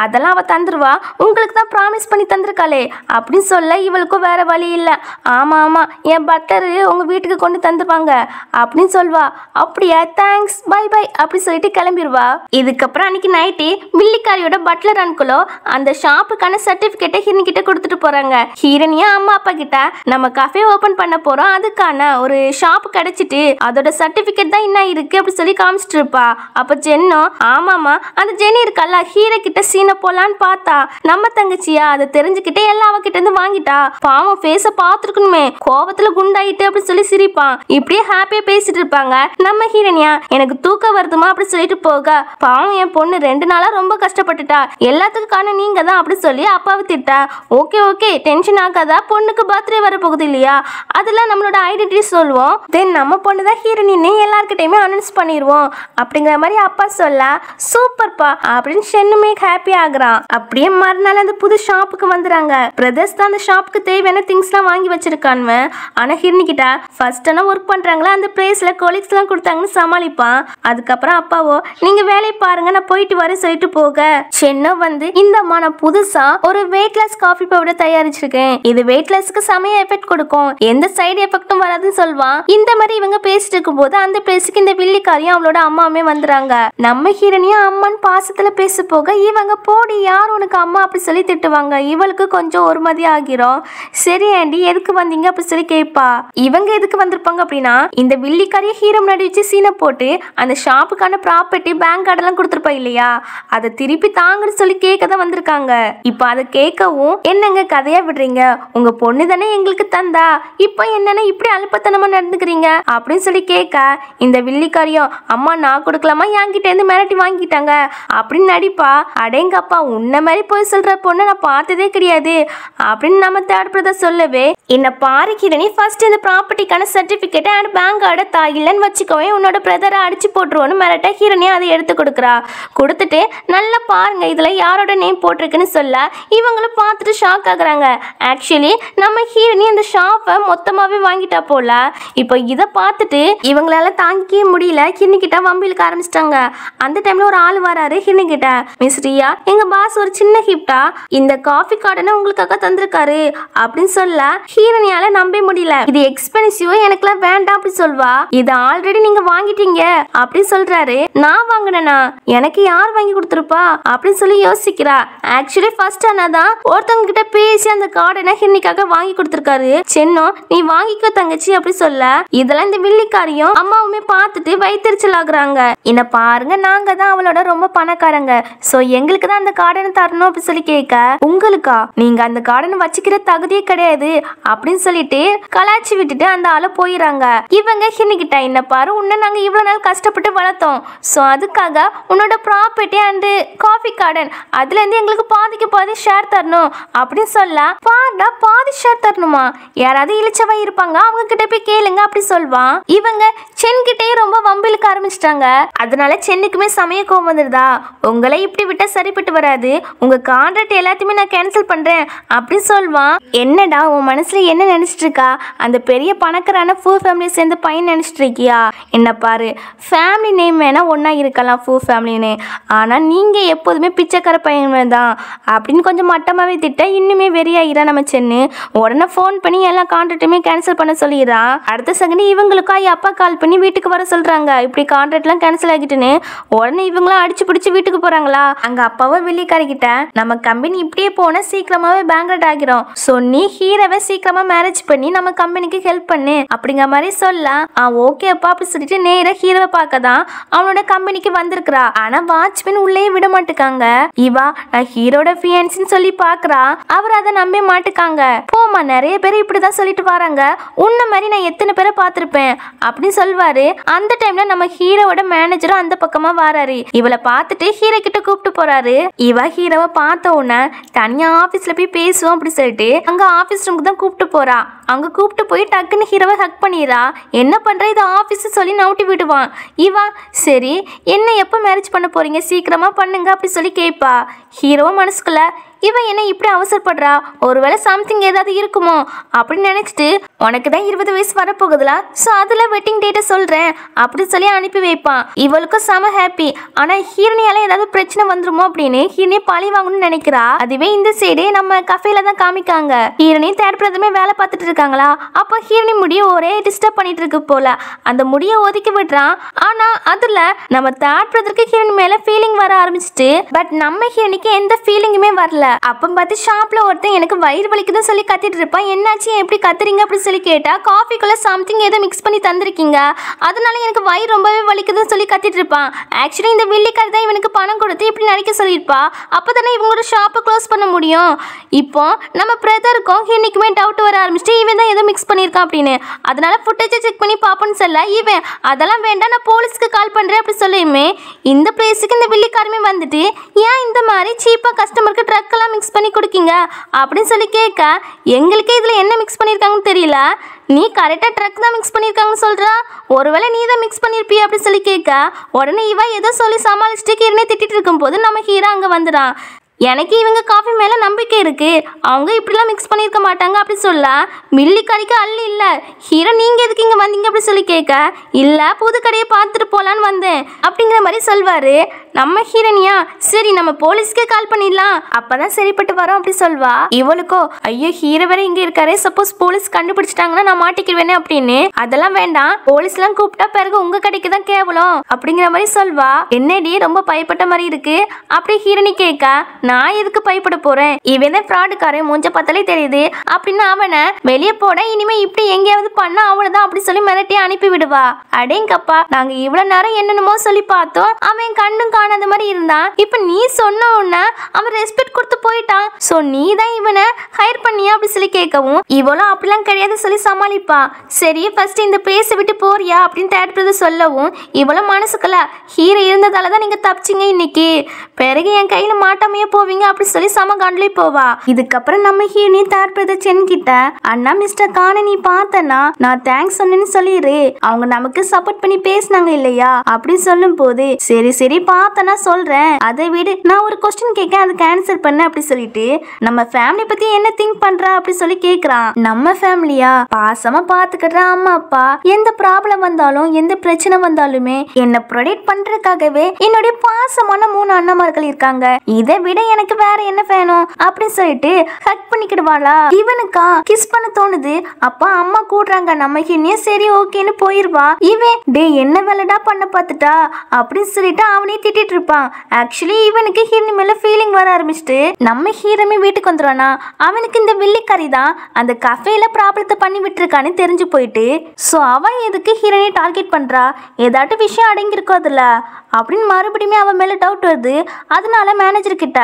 அதெல்லாம் அவ தந்துருவா, உங்களுக்கு தான் ப்ராமிஸ் பண்ணி தந்திருக்காளே அப்படின்னு சொல்ல இவளுக்கும் வேற வழி இல்லை. ஆமா ஆமா என் பட்டரு உங்க வீட்டுக்கு கொண்டு தந்துருவாங்க அப்படின்னு சொல்வா. அப்படியா தேங்க்ஸ் பை பை அப்படி சொல்லிட்டு கிளம்பிடுவா. இதுக்கப்புறம் அன்னைக்கு நைட்டு வில்லிக்காரியோட பட்லர் அன்குலோ அந்த ஷாப்புக்கான சர்டிபிகேட்டை ஹீரோனி கிட்ட கொடுத்துட்டு போறாங்க. ஹீரோனியா அம்மா அப்பா கிட்ட நம்ம கஃபே ஓபன் பண்ண போறோம், அதுக்கான ஒரு ஷாப் கிடைச்சிட்டு அதோட சர்டிபிகேட் தான் என்ன இருக்கு அப்படி சொல்லி காமிச்சிட்டு இருப்பா. அப்ப ஜென்னோ ஆமாமா அந்த ஜெனி இருக்கல்ல ஹீரோ கிட்ட சீனை போலான்னு பார்த்தா நம்ம தங்கச்சியா அதை தெரிஞ்சுக்கிட்டே எல்லாம் அவகிட்ட இருந்து வாங்கிட்டா. பாவம் ஃபேஸ பாத்துருக்கணுமே கோபத்துல குண்டாயிட்டு அப்படி சொல்லி சிரிப்பான். இப்படியே ஹாப்பியா பேசிட்டு இருப்பாங்க. நம்ம ஹீரோனியா எனக்கு தூக்கம் வருதுமா அப்படி சொல்லிட்டு போக பாவம் என் பொண்ணு 2 நாளா ரொம்ப கஷ்டப்பட்டுட்டா, எல்லாத்துக்கும் காரணம் நீங்க தான் அப்படி சொல்லி அப்பாவை திட்டா. ஓகே ஓகே டென்ஷன் ஆகாதா, பொண்ணுக்கு பர்த்டே வர போகுது இல்லையா அதெல்லாம் நம்மளோட ஐடென்டிட்டி சொல்லுவோம், தென் நம்ம பொண்ணு தான் ஹீரோனின்னு எல்லார்கிட்டயுமே அனௌன்ஸ் பண்ணிடுவோம் அப்படிங்கிற மாதிரி அப்பா சொல்ல சூப்பர்ப்பா அப்படின்னு ஷென்னுமே ஹாப்பி ஆகுறான். அப்படியே மறுநாள் அந்த புது ஷாப்புக்கு வந்துறாங்க. பிரதர்ஸ் தான் அந்த ஷாப்புக்கு தேவையான திங்ஸ்லாம் வாங்கி வச்சிருக்கானுவ. ஆனா ஹிர்னி கிட்ட ஃபர்ஸ்ட் எல்லாம் ஒர்க் பண்றாங்களா அந்த பிளேஸ்ல கொலீக்ஸ் எல்லாம் கொடுத்தாங்கன்னு சமாளிப்பான். அதுக்கப்புறம் அப்பாவோ நீங்க வேலையை பாருங்க நான் போயிட்டு வரேன் சொல்லிட்டு போக சென்னோ வந்து இந்தம்மா நான் புதுசா ஒரு வெயிட்லெஸ் காஃபி பவுடர் தயாரிச்சிருக்கேன், இது வெயிட்லெஸ்க்கு செமையா எஃபெக்ட் கொடுக்கும், எந்த சைடு எஃபெக்டும் வராதுன்னு சொல்வான். இந்த மாதிரி இவங்க பேசிட்டு இருக்கும் போது அந்த பிளேஸுக்கு இந்த வில்லிக்காரியும் அவளோட அம்மாவுமே வந்துறாங்க. நம்ம ஹீரோனியும் அம்மான் பாசத்துல பேச போக இவங்க போடி யார் உனக்கு அம்மா அப்படி சொல்லி திட்டுவாங்க. இவளுக்கு கொஞ்சம் ஒரு மதி ஆகிரும். சரி ஆண்டி எதுக்கு வந்தீங்க அப்படி சொல்லி கேட்பா. இவங்க எதுக்கு வந்திருப்பாங்க அப்படின்னா இந்த வில்லிக்காரிய ஹீரோ முன்னாடி வச்சு சீனை போட்டு அந்த ஷாப்புக்கான ப்ராப்பர்ட்டி பேங்க் கார்டெல்லாம் கொடுத்துருப்பா இல்லையா அதை திருப்பி தாங்கன்னு சொல்லி கேட்க தான் வந்திருக்காங்க. இப்போ அதை கேட்கவும் என்னங்க கதையா விடுறீங்க, உங்க பொண்ணு தானே எங்களுக்கு தந்தா, இப்போ என்னன்னா இப்படி அலுப்பத்தனமா நடந்துக்கிறீங்க அப்படின்னு சொல்லி கேட்க இந்த வில்லிக்காரியம் அம்மா நான் கொடுக்கலாமா என்கிட்ட இருந்து மிரட்டி வாங்கிட்டாங்க அப்படின்னு நடிப்பா. அடேங்கப்பா உன்ன மாதிரி போய் சொல்ற பொண்ணு நான் பார்த்ததே கிடையாது அப்படின்னு நம்ம தேர்ட் பிரதர் சொல்லவே என்ன பாரு ஹீரோனி ஃபர்ஸ்ட் இந்த ப்ராப்பர்ட்டிக்கான சர்டிபிகேட் அண்ட் பேங்க் கார்டை இல்லைன்னு வச்சுக்கோவே உன்னோட பிரதரை அடிச்சு போட்டுருவோன்னு மிரட்ட ஹீரோனியா அதை எடுத்து கொடுக்குறா. கொடுத்துட்டு நல்லா பாருங்க இதுல யாரோட நேம் போட்டிருக்குன்னு சொல்ல இவங்களும் பார்த்துட்டு ஷாக் ஆகுறாங்க. ஆக்சுவலி நம்ம ஹீரோனி அந்த ஷாப்பை மொத்தமாவே வாங்கிட்டா போல. இப்போ இதை பார்த்துட்டு இவங்களால தாங்கிக்கவே முடியல, ஹிர்னி கிட்ட வம்பிலுக்கு ஆரம்பிச்சிட்டாங்க. அந்த டைம்ல ஒரு ஆள் வராரு ஹிர்னி கிட்ட, மிஸ் மிஸ் ரியா, எங்க பாஸ் ஒரு சின்ன கிஃப்டா இந்த காஃபி கார்டனை உங்களுக்காக தந்திருக்காரு அப்படின்னு சொல்ல ஹீரோனியால நம்ப முடியல. இது எக்ஸ்பென்சிவ், எனக்குலாம் வேண்டாம் அப்படி சொல்வா. இது ஆல்ரெடி நீங்க வாங்கிட்டீங்க அப்படி சொல்றாரு. நான் வாங்கினா எனக்கு யார் வாங்கி கொடுத்துருப்பா அப்படின்னு சொல்லி யோசிக்கிறா. ஆக்சுவலி ஃபர்ஸ்ட் அண்ணாதான் ஒருத்தவங்க கிட்ட பேசி அந்த கார்டனை ஹிரணிக்காக வாங்கி கொடுத்துருக்காரு. சென்னோ நீ வாங்கிக்கோ தங்கச்சி அப்படி சொல்ல இதெல்லாம் இந்த வில்லிக்காரியும் அம்மாவுமே பார்த்துட்டு வயிற்றுச்சல் ஆகுறாங்க. என்ன பாருங்க, நாங்க தான் அவளோட ரொம்ப பணக்காரங்க, சோ எங்களுக்கு தான் அந்த கார்டனை தரணும் அப்படி சொல்லி கேட்க, உங்களுக்கா, நீங்க அந்த கார்டனை வச்சுக்கிற தகுதியே கிடையாது அப்படின்னு சொல்லிட்டு கலாச்சி விட்டுட்டு அந்த ஆளை போயிறாங்க. இவங்க ஹிரணிக்கிட்ட, என்ன பாரு, உன்னை நாங்க இவ்வளவு நாள் கஷ்டப்பட்டு வளர்த்தோம், சோ அதுக்காக உன்னோட ப்ராப்பர்ட்டி அண்ட் காஃபி கார்டன் அதுல இருந்து எங்களுக்கு பாதிக்கு பாதி ஷேர் தரணும் அப்படின்னு சொல்ல, பாருடா பாதி ஷேர் தரணுமா, யாராவது இழிச்சவா இருப்பாங்க அவங்க கிட்ட போய் கேளுங்க அப்படி சொல்வான். இவங்க சென் கிட்டே ரொம்ப வம்பிலுக்கு ஆரம்பிச்சிட்டாங்க. அதனால சென்னுக்குமே சமய கோவம் வந்துருதா, உங்களை இப்படி விட்டா சரிப்பட்டு வராது, உங்க கான்ட்ராக்ட் எல்லாத்தையுமே நான் கேன்சல் பண்றேன் அப்படி சொல்வான். என்னடா உன் மனசுல என்ன நினைச்சிட்டு இருக்கா, அந்த பெரிய பணக்காரான ஃபூ ஃபேமிலி சேர்ந்த பையன் நினைச்சிட்டு இருக்கியா? என்ன பாரு, ஃபேமிலி நேம் வேணா ஒன்னா இருக்கலாம் ஃபூ ஃபேமிலின்னு, ஆனா நீங்க எப்போதுமே பிச்சைக்கார பையன் தான் அப்படின்னு கொஞ்சம் மட்டமாவே திட்ட இன்னுமே வெறியாகிறா நம்ம சென்னு. உடனே ஃபோன் பண்ணி எல்லா கான்ட்ராக்டுமே கேன்சல் பண்ண சொல்லிடுறா. அடுத்த செகண்ட் இவங்களுக்கா அப்பா கால் பண்ணி வீட்டுக்கு வர சொல்றாங்க, இப்படி கான்ட்ராக்ட்லாம் கேன்சல் ஆகிட்டுன்னு. உடனே இவங்களாம் அடிச்சு பிடிச்சி வீட்டுக்கு போறாங்களா. அங்க அப்பாவும் வெள்ளிக்காரிக்கிட்ட, நம்ம கம்பெனி இப்படியே போனா சீக்கிரமாவே பேங்க்ரட் ஆகிரும், சோ நீ ஹீரோவை சீக்கிரமா மேரேஜ் பண்ணி நம்ம கம்பெனிக்கு ஹெல்ப் பண்ணு அப்படிங்கிற மாதிரி சொல்ல, ஓகே அப்பா அப்படி சொல்லிட்டு நேரா ஹீரோவை பார்க்க தான் அவனோட கம்பெனிக்கு வந்திருக்கிறா. ஆனா வாட்ச்மேன் உள்ளே விட மாட்டுக்காங்க. இவா நான் ஹீரோட ஃபியான்சின்னு சொல்லி பாக்குறா, அவர் அதை நம்ப மாட்டுக்காங்க. போமா, நிறைய பேர் இப்படிதான் சொல்லிட்டு வராங்க, உன்ன மாதிரி நான் எத்தனை பேரை பார்த்திருப்பேன் அப்படின்னு சொல்வாரு. அந்த டைம்ல நம்ம ஹீரோவோட மேனேஜரும் அந்த பக்கமா வராரு. இவளை பார்த்துட்டு ஹீரோ கிட்ட கூப்பிட்டு போறாரு. இவ ஹீரோவை பார்த்த உடனே தனியா ஆபீஸ்ல போய் பேசுவோம் அப்படி சொல்லிட்டு அங்க ஆபீஸ் ரூமுக்கு தான் கூப்பிட்டு போறா. அங்க கூப்பிட்டு போய் டக்குன்னு ஹீரோவை ஹக் பண்ணிடுறா. என்ன பண்ற, இது ஆபீஸ் சொல்லி நவுட்டி விடுவான். இவா சரி என்ன எப்ப மேரேஜ் பண்ண போறீங்க, சீக்கிரமா பண்ணுங்க அப்படி சொல்லி கேட்பா. ஹீரோவும் மனசுக்குள்ள, இவன் என்ன இப்படி அவசரப்படுறா, ஒருவேளை சம்திங் ஏதாவது இருக்குமோ அப்படின்னு நினைச்சிட்டு, உனக்கு தான் 20 வயசு வரப்போகுதுல, ஸோ அதுல வெட்டிங் டேட்டை சொல்றேன் அப்படின்னு சொல்லி அனுப்பி வைப்பான். இவளுக்கும் செம ஹாப்பி. ஆனா ஹீரோனியால ஏதாவது பிரச்சனை வந்துருமோ அப்படின்னு ஹீரோனி பழி வாங்கணும்னு நினைக்கிறா. அதுவே இந்த சைடு நம்ம கஃபேல தான் காமிக்காங்க. ஹீரோனி தேர்ட் பிரதமே வேலை பார்த்துட்டு இருக்காங்களா. அப்போ ஹீரோனி முடிய ஒரே டிஸ்டர்ப் பண்ணிட்டு இருக்கு போல, அந்த முடியை ஒதுக்கி விடுறான். ஆனா அதுல நம்ம தேர்ட் பிரதருக்கு ஹீரோனி மேல ஃபீலிங் வர ஆரம்பிச்சிட்டு, பட் நம்ம ஹீரோனிக்கு எந்த ஃபீலிங்குமே வரல. அப்ப பார்த்து ஷாப்ல ஒருத்தன் எனக்கு வயிறு வலிக்குதுன்னு சொல்லி கத்திட்டு இருப்பான். என்னாச்சு, எப்படி கத்துறீங்க அப்படின்னு சொல்லி கேட்டா, காஃபிக்குள்ள சம்திங் ஏதோ மிக்ஸ் பண்ணி தந்திருக்கீங்க, அதனால எனக்கு வயிறு ரொம்பவே வலிக்குதுன்னு சொல்லி கத்திட்டு இருப்பான். ஆக்சுவலி இந்த வெள்ளிக்காரி தான் இவனுக்கு பணம் கொடுத்து இப்படி நடிக்க சொல்லியிருப்பா, அப்பதானே இவங்களோட ஷாப்பை க்ளோஸ் பண்ண முடியும். இப்போ நம்ம பிரதருக்கும் இன்னைக்குமே டவுட் வர ஆரம்பிச்சுட்டு, இவன் தான் ஏதோ மிக்ஸ் பண்ணியிருக்கான் அப்படின்னு. அதனால ஃபுட்டேஜை செக் பண்ணி பார்ப்போன்னு சொல்ல, இவன் அதெல்லாம் வேண்டாம் நான் போலீஸ்க்கு கால் பண்றேன் அப்படி சொல்லியுமே இந்த பிளேஸுக்கு இந்த வெள்ளிக்காரமே வந்துட்டு, ஏன் இந்த மாதிரி சீப்பா கஸ்டமருக்கு ட்ரக் எல்லாம் மிக்ஸ் பண்ணி கொடுக்கீங்க அப்படின்னு சொல்லி கேட்க, எங்களுக்கே இதுல என்ன மிக்ஸ் பண்ணிருக்காங்கன்னு தெரியல, நீ கரெக்டா ட்ரக் தான் மிக்ஸ் பண்ணிருக்காங்கன்னு சொல்றா, ஒருவேளை நீ தான் மிக்ஸ் பண்ணிருப்பிய அப்படின்னு சொல்லி கேட்க, உடனே இவ ஏதோ சொல்லி சமாளிச்சுட்டு ஹீரோனை திட்டிட்டு இருக்கும் போது நம்ம ஹீரோ அங்க வந்துடான். எனக்கு இவங்க காஃபி மேல நம்பிக்கை இருக்கு, அவங்க இப்படிலாம் மிக்ஸ் பண்ணியிருக்க மாட்டாங்க அப்படி சொல்ல, மில்லிக்கறிக்கு அள்ளி இல்ல ஹீரோ, நீங்க எதுக்கு இங்க வந்தீங்க அப்படி சொல்லி கேட்க, இல்ல புது கடையை பார்த்துட்டு போலான்னு வந்தேன் அப்படிங்கிற மாதிரி சொல்வாரு. நம்ம ஹீரோனியா, சரி நம்ம போலீஸ்க்கே கால் பண்ணிடலாம், அப்பதான் சரிப்பட்டு வரோம் அப்படி சொல்வா. இவளுக்கோ, ஐயோ ஹீரோ வேற இங்க இருக்காரு, சப்போஸ் போலீஸ் கண்டுபிடிச்சிட்டாங்கன்னா நான் மாட்டிக்கிடுவேனே அப்படின்னு. அதெல்லாம் வேண்டாம், போலீஸ் எல்லாம் கூப்பிட்டா பிறகு உங்க கடைக்கு தான் கேவலம் அப்படிங்கிற மாதிரி சொல்வா. என்னடி ரொம்ப பயப்பட்ட மாதிரி இருக்கு அப்படி ஹீரோனி கேட்க, நான் எதுக்கு பயப்பட போறேன், இவன் தான் ஃப்ராடுக்காரன், மூஞ்ச பார்த்தாலே தெரியுது அப்படின்னு அவனை வெளியே போட, இனிமே இப்படி எங்கேயாவது பண்ணா அவ்வளவுதான் அப்படி சொல்லி மிரட்டி அனுப்பி விடுவா. அடேங்கப்பா, நாங்க இவ்வளவு நேரம் என்னென்னமோ சொல்லி பார்த்தோம், அவன் கண்ணும் காணாத மாதிரி இருந்தான், இப்ப நீ சொன்ன உடனே அவன் ரெஸ்பெக்ட் கொடுத்து போயிட்டான், சோ நீ தான் இவனை ஹையர் பண்ணியா அப்படி சொல்லி கேட்கவும், இவளும் அப்படிலாம் கிடையாது சொல்லி சமாளிப்பா. சரி ஃபர்ஸ்ட் இந்த பிளேஸ் விட்டு போறியா அப்படின்னு தேர்ட் பிரதர் சொல்லவும், இவளும் மனசுக்குள்ள, ஹீரோ இருந்ததாலதான் நீங்க தப்பிச்சிங்க இன்னைக்கு, பிறகு என் கையில மாட்டாமையே போவீங்க அப்படி சொல்லி சம காண்டலே போவா. இதுக்கப்புறம் நம்ம ஹீரோனி தேர்ட் பிரதர் சென் கிட்ட, அண்ணா மிஸ்டர் கானை நீ பார்த்தனா நான் தேங்க்ஸ் சொன்னேன்னு சொல்லிடு, அவங்க நமக்கு சப்போர்ட் பண்ணி பேசினாங்க இல்லையா அப்படி சொல்லும் போது, சரி சரி பாப்ப பார்த்தனா சொல்றேன், அதை விடு, நான் ஒரு கொஸ்டின் கேட்க அதுக்கு ஆன்சர் பண்ண அப்படி சொல்லிட்டு நம்ம ஃபேமிலி பத்தி என்ன திங்க் பண்ற அப்படி சொல்லி கேக்குறான். நம்ம ஃபேமிலியா பாசமா பாத்துக்கிற அம்மா அப்பா, எந்த ப்ராப்ளம் வந்தாலும் எந்த பிரச்சனை வந்தாலுமே என்ன ப்ரொடெக்ட் பண்றதுக்காகவே என்னுடைய பாசமான 3 அண்ணன்மார்கள் இருக்காங்க. இதை விட எனக்கு வேற என்ன வேணும் அப்படின்னு சொல்லிட்டு ஹக் பண்ணிக்கிடுவாளா. இவனுக்கா கிஸ் பண்ண தோணுது. அப்பா அம்மா கூடுறாங்க, நம்ம ஹிரணியா சரி ஓகேன்னு போயிருவா. இவன் டே என்ன வேலைடா பண்ண பார்த்துட்டா அப்படின்னு சொல்லிட்டு அவனே திட்டிட்டு இருப்பான். ஆக்சுவலி இவனுக்கு ஹிரணி மேல ஃபீலிங் வர ஆரம்பிச்சுட்டு நம்ம ஹீரமே வீட்டுக்கு வந்துடுவானா. அவனுக்கு இந்த வில்லிக்கறி தான் அந்த கஃபேல ப்ராப்ளத்தை பண்ணி விட்டுருக்கான்னு தெரிஞ்சு போயிட்டு ஸோ அவன் எதுக்கு ஹீரனை டார்கெட் பண்றா, ஏதாட்டும் விஷயம் அடங்கியிருக்கோ அதுல அப்படின்னு மறுபடியும் அவன் மேல டவுட் வருது. அதனால மேனேஜர் கிட்ட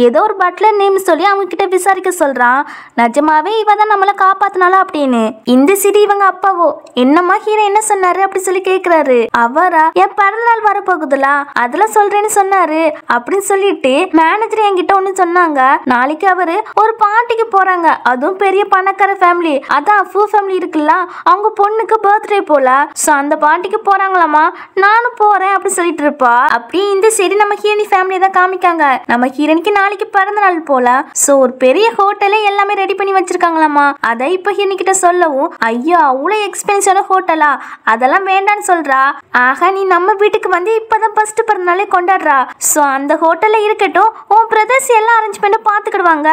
ஏதோ ஒரு பட்லர் நேம் சொல்லி அவங்க கிட்ட விசாரிக்க சொல்றான். நிஜமாவே இவ தான் நம்மளை காப்பாத்தினால அப்படின்னு. இந்த சிடி இவங்க அப்பாவோ என்னம்மா ஹீரோ என்ன சொன்னாரு அப்படி சொல்லி கேக்குறாரு. அவரா என் பிறந்தநாள் வரப்போகுதுல அதுல சொல்றேன்னு சொன்னாரு அப்படின்னு சொல்லிட்டு மேனேஜர் என்கிட்ட ஒண்ணு சொன்னாங்க. நாளைக்கு அவரு ஒரு பார்ட்டிக்கு போறாங்க, அதுவும் பெரிய பணக்கார ஃபேமிலி, அதான் ஃபூ ஃபேமிலி இருக்குல்ல, அவங்க பொண்ணுக்கு பர்த்டே போல. சோ அந்த பார்ட்டிக்கு போறாங்களாமா, நானும் போறேன் அப்படி சொல்லிட்டு இருப்பா. அப்படியே இந்த சரி நம்ம ஹீரணி ஃபேமிலி தான் காமிக்காங்க. நம்ம ஹீரனிக்கு நாளைக்கு பிறந்த நாள் போல. சோ ஒரு பெரிய ஹோட்டலே எல்லாமே ரெடி பண்ணி வச்சிருக்காங்களாமா. அதை இப்ப ஹீரணி கிட்ட சொல்லவும் ஐயோ அவ்வளவு எக்ஸ்பென்சிவான ஹோட்டலா, அதெல்லாம் வேண்டான்னு சொல்றா. ஆக நீ நம்ம வீட்டுக்கு வந்து இப்பதான் ஃபர்ஸ்ட் பிறந்த நாளே கொண்டாடுறா. சோ அந்த ஹோட்டல்ல இருக்கட்டும், உன் பிரதர்ஸ் எல்லாம் அரேஞ்ச் பண்ணி பாத்துக்கிடுவாங்க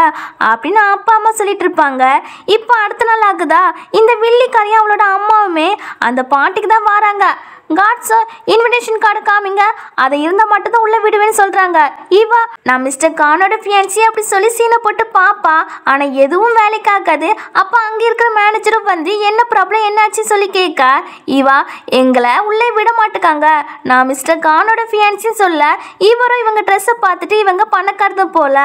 அப்படின்னு அப்பா அம்மா சொல்லிட்டு இருப்பாங்க. இப்ப அடுத்த நாள் ஆகுதா, இந்த வில்லிக்காரியும் அவளோட அம்மாவுமே அந்த பார்ட்டிக்கு தான் வராங்க. காட்ஸோ இன்விடேஷன் கார்டு காமிங்க, அதை இருந்தா மட்டும் தான் உள்ள விடுவேன்னு சொல்றாங்க. இவா நான் மிஸ்டர் கானோட ஃபியான்சி அப்படி சொல்லி சீனை போட்டு பாப்பா. ஆனா எதுவும் வேலைக்கு ஆகாது. அப்ப அங்க இருக்கிற மேனேஜரும் வந்து என்ன ப்ராப்ளம் என்னாச்சு சொல்லி கேட்க இவா எங்களை உள்ளே விட மாட்டுக்காங்க. நான் மிஸ்டர் கானோட ஃபியான்சின்னு சொல்ல இவரும் இவங்க ட்ரெஸ்ஸை பார்த்துட்டு இவங்க பணக்காரத போல,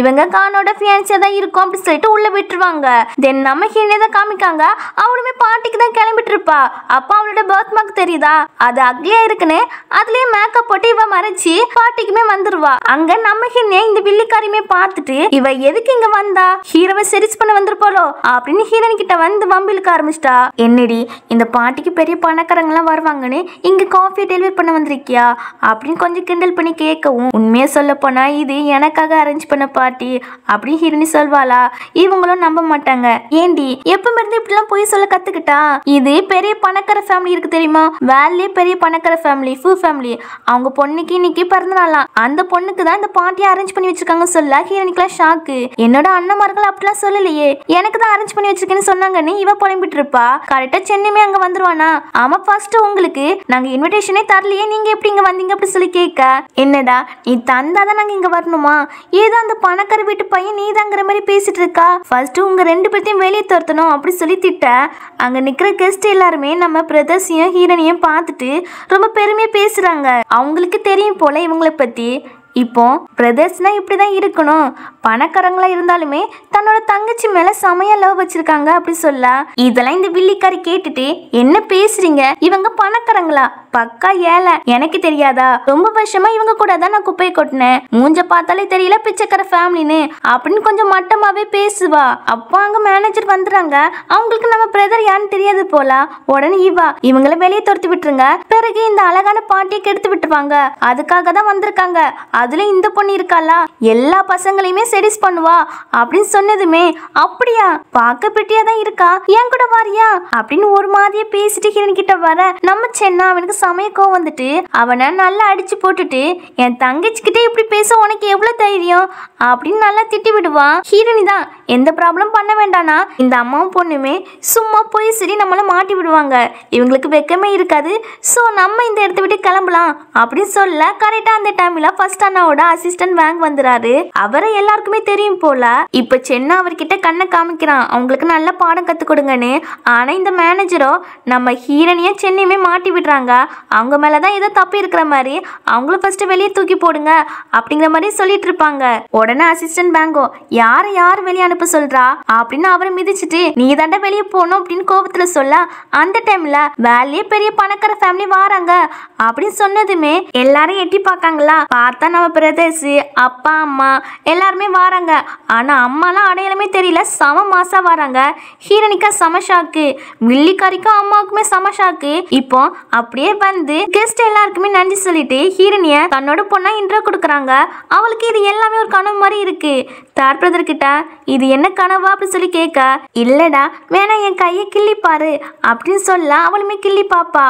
இவங்க கானோட ஃபியான்சியா தான் இருக்கும் அப்படி சொல்லிட்டு உள்ள விட்டுருவாங்க. தென் நம்ம ஹீரனை தான் காமிக்காங்க. அவளுமே பார்ட்டிக்கு தான் கிளம்பிட்டு இருப்பா. அப்ப அவளோட பர்த் மார்க் தெரியுதா, அது அக்லியா இருக்குன்னு அதுலயே மேக்கப் போட்டு இவ மறைச்சி பார்ட்டிக்குமே வந்துருவா. அங்க நம்ம ஹீரனை இந்த வில்லிக்காரியுமே பார்த்துட்டு இவ எதுக்கு இங்க வந்தா, ஹீரோவை செரிச் பண்ண வந்திருப்பாளோ அப்படின்னு ஹீரோன் கிட்ட வந்து வம்பிலுக்க ஆரம்பிச்சிட்டா. என்னடி இந்த பார்ட்டிக்கு பெரிய பணக்காரங்க எல்லாம் வருவாங்கன்னு இங்க காஃபி டெலிவரி பண்ண வந்திருக்கியா அப்படின்னு கொஞ்சம் கிண்டல் பண்ணி கேட்கவும், உண்மையா சொல்ல போனா இது எனக்காக அரேஞ்ச் பண்ண பார்ட்டி அப்படின்னு ஹீரோனி சொல்வாளா. இவங்களும் நம்ப மாட்டாங்க. ஏண்டி எப்ப இருந்து இப்படிலாம் போய் சொல்ல கத்துக்கிட்டா, இது பெரிய பணக்கார ஃபேமிலி இருக்கு தெரியுமா, வேலையே பெரிய பணக்கார ஃபேமிலி ஃபூ ஃபேமிலி, அவங்க பொண்ணுக்கு இன்னைக்கு பிறந்தநாளாம், அந்த பொண்ணுக்கு தான் இந்த பார்ட்டியை அரேஞ்ச் பண்ணி வச்சிருக்காங்க சொல்ல ஹீரோனிக்குலாம் ஷாக்கு. என்னோட அண்ணன்மார்கள் அப்படிலாம் சொல்லலையே, எனக்கு தான் அரேஞ்ச் பண்ணி வச்சிருக்கேன்னு சொன்னாங்கன்னு இவ புலம்பிட்டு இருப்பா. கரெக்டா சென்னையுமே அங்க வந்துருவானா. ஆமா ஃபர்ஸ்ட் உங்களுக்கு நாங்க இன்விடேஷனே தரலையே, நீங்க எப்படி இங்க வந்தீங்க அப்படி சொல்லி கேட்க, என்னடா நீ தந்தாதான் நாங்க இங்க வரணுமா, ஏதோ அந்த பணக்கார வீட்டு பையன் நீதாங்கிற மாதிரி பேசிட்டு இருக்கா, ஃபர்ஸ்ட் உங்க 2 பேர்த்தையும் வெளியே துரத்தணும் அப்படி சொல்லி திட்ட. அங்க நிக்கிற கெஸ்ட் எல்லாருமே நம்ம பிரதர்ஸையும் ஹீரோனையும் பார்த்துட்டு ரொம்ப பெருமையா பேசுறாங்க. அவங்களுக்கு தெரியும் போல இவங்களை பத்தி. இப்போ பிரதர்ஸ்னா இப்படிதான் இருக்கணும், பணக்காரங்களா இருந்தாலுமே தன்னோட தங்கச்சி மேல சமைய லவ் வச்சிருக்காங்க அப்படி சொல்ல, இதெல்லாம் இந்த வில்லிக்காரி கேட்டுட்டு என்ன பேசுறீங்க, இவங்க பணக்காரங்களா, பக்கா ஏழை, எனக்கு தெரியாதா, ரொம்ப வருஷமா இவங்க கூட தான் நான் குப்பையை கொட்டினேன், மூஞ்ச பார்த்தாலே தெரியல பிச்சைக்கார ஃபேமிலின்னு அப்படின்னு கொஞ்சம் மட்டமாவே பேசுவா. அப்போ அங்க மேனேஜர் வந்துறாங்க. அவங்களுக்கு நம்ம பிரதர் யாருன்னு தெரியாது போல. உடனே இவங்கள வெளியே துரத்து விட்டுருங்க, பிறகு இந்த அழகான பாட்டியை கெடுத்து விட்டுருவாங்க, அதுக்காக தான் வந்திருக்காங்க, அதுல இந்த பொண்ணு இருக்காளா எல்லா பசங்களையுமே செடிஸ் பண்ணுவா அப்படின்னு சொன்னதுமே, அப்படியா பார்க்க பெட்டியா தான் இருக்கா, என் கூட வாரியா அப்படின்னு ஒரு மாதிரியா பேசிட்டு ஹீரோன் கிட்ட வர நம்ம சென்னா அவனுக்கு சமயக்கம் வந்துட்டு அவனை நல்லா அடிச்சு போட்டுட்டு, என் தங்கச்சி கிட்ட இப்படி பேச உனக்கு எவ்வளவு தைரியம் அப்படின்னு நல்லா திட்டி விடுவா. ஹீரோனி தான் எந்த ப்ராப்ளம் பண்ண வேண்டானா இந்த அம்மாவும் பொண்ணுமே சும்மா போய் சரி நம்மள மாட்டி விடுவாங்க, இவங்களுக்கு வெக்கமே இருக்காது, சோ நம்ம இந்த இடத்த விட்டு கிளம்பலாம் அப்படின்னு சொல்ல கரெக்டா அந்த டைம்ல ஃபர்ஸ்ட் அண்ணாவோட அசிஸ்டன்ட் வேங் வந்துறாரு. அவரை எல்லாருக்குமே தெரியும் போல. இப்ப சென்னா அவர்கிட்ட கண்ணை காமிக்கிறான், அவங்களுக்கு நல்ல பாடம் கத்து கொடுங்கன்னு. ஆனா இந்த மேனேஜரோ நம்ம ஹீரோனிய சென்னையுமே மாட்டி விடுறாங்க. அவங்க மேலதான் ஏதோ தப்பு இருக்கிற மாதிரி அவங்களும் ஃபர்ஸ்ட் வெளியே தூக்கி போடுங்க அப்படிங்கிற மாதிரி சொல்லிட்டு இருப்பாங்க. உடனே அசிஸ்டன்ட் பேங்கோ யார் வெளியே அனுப்ப சொல்றா அப்படின்னு அவரை மிதிச்சுட்டு நீ தாண்டா வெளியே போகணும் அப்படின்னு கோபத்துல சொல்ல, அந்த டைம்ல வேலையே பெரிய பணக்கார ஃபேமிலி வாராங்க அப்படின்னு சொன்னதுமே எல்லாரும் எட்டி பார்க்காங்களா. பார்த்தா நம்ம பிரதர்ஸ் அப்பா அம்மா எல்லாருமே வராங்க. ஆனா அம்மாலாம் அடையாளமே தெரியல, சம மாசா வராங்க. ஹீரோனிக்கா சம ஷாக்கு, வில்லிக்காரிக்கும் அம்மாவுக்குமே சம ஷாக்கு. இப்போ அப்படியே வந்து கெஸ்ட் எல்லாருக்குமே நன்றி சொல்லிட்டு ஹீரோனிய தன்னோட பொண்ணா இன்ட்ரோ கொடுக்குறாங்க. அவளுக்கு இது எல்லாமே ஒரு கனவு மாதிரி இருக்கு. தேர்ட் பிரதர் கிட்ட இது என்ன கனவா அப்படி சொல்லி கேட்க, இல்லடா வேணா என் கையை கிள்ளி பாரு அப்படின்னு சொல்ல அவளுமே கிள்ளி பாப்பா.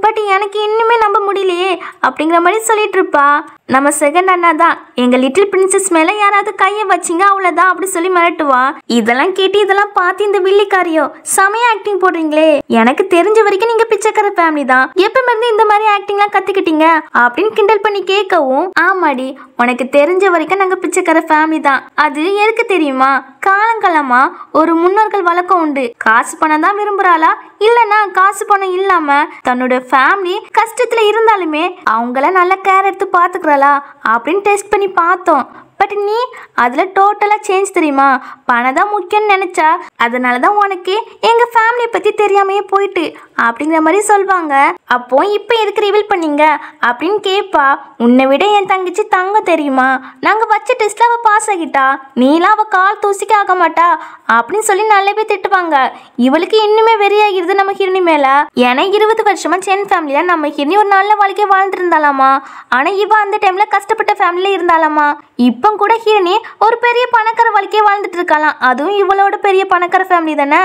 பட் எனக்கு இன்னுமே நம்ப முடியலையே அப்படிங்கிற மாதிரி சொல்லிட்டு இருப்பா. நம்ம செகண்ட் அண்ணா தான் எங்க லிட்டில் பிரின்சஸ் மேல யாராவது கையை வச்சிங்க அவ்வளவுதான் அப்படி சொல்லி மிரட்டுவா. இதெல்லாம் கேட்டு இதெல்லாம் பார்த்து இந்த வில்லிக்காரியோ செமையா ஆக்டிங் போடுறீங்களே, எனக்கு தெரிஞ்ச வரைக்கும் நீங்க பிச்சைக்கார ஃபேமிலி தான், எப்ப இருந்து இந்த மாதிரி ஆக்டிங்லாம் கத்துக்கிட்டீங்க அப்படின்னு கிண்டல் பண்ணி கேட்கவும், ஆமாடி உனக்கு தெரிஞ்ச வரைக்கும் நாங்க பிச்சைக்கார ஃபேமிலி தான், அது எதுக்கு தெரியுமா, காலங்காலமா ஒரு முன்னோர்கள் வழக்கம் உண்டு, காசு பணம் தான் விரும்புறாளா இல்லைன்னா காசு பணம் இல்லாம தன்னோட ஃபேமிலி கஷ்டத்துல இருந்தாலுமே அவங்கள நல்ல கேர் எடுத்து பாத்துக்கிறாளா அப்படின்னு டெஸ்ட் பண்ணி பார்த்தோம். பட் நீ அதில் டோட்டலாக சேஞ்ச் தெரியுமா, பணம் தான் முக்கியம்னு நினச்சா அதனால தான் உனக்கு எங்கள் ஃபேமிலியை பற்றி தெரியாமையே போயிட்டு அப்படிங்கிற மாதிரி சொல்லுவாங்க. அப்போ இப்போ எதுக்கு ரிவீல் பண்ணீங்க அப்படின்னு கேட்பா. உன்னை விட என் தங்கச்சி தங்கம் தெரியுமா, நாங்கள் வச்ச டெஸ்ட்டில் அவள் பாஸ் ஆகிட்டா, நீலாம் அவள் கால் தூசிக்க ஆக மாட்டா அப்படின்னு சொல்லி நல்லாவே திட்டுவாங்க. இவளுக்கு இன்னுமே வெறியாகிறது நம்ம ஹிரணி மேலே. ஏன்னா 20 வருஷமா சென் ஃபேமிலியில் நம்ம ஹிரணி ஒரு நல்ல வாழ்க்கையை வாழ்ந்துருந்தாலாமா, ஆனால் இவ அந்த டைமில் கஷ்டப்பட்ட ஃபேமிலியில் இருந்தாலாமா. இப்போ கூட ஹீரோனி ஒரு பெரிய பணக்கார வாழ்க்கையை வாழ்ந்துட்டு இருக்கலாம், அதுவும் இவளோட பெரிய பணக்கார ஃபேமிலி தானே.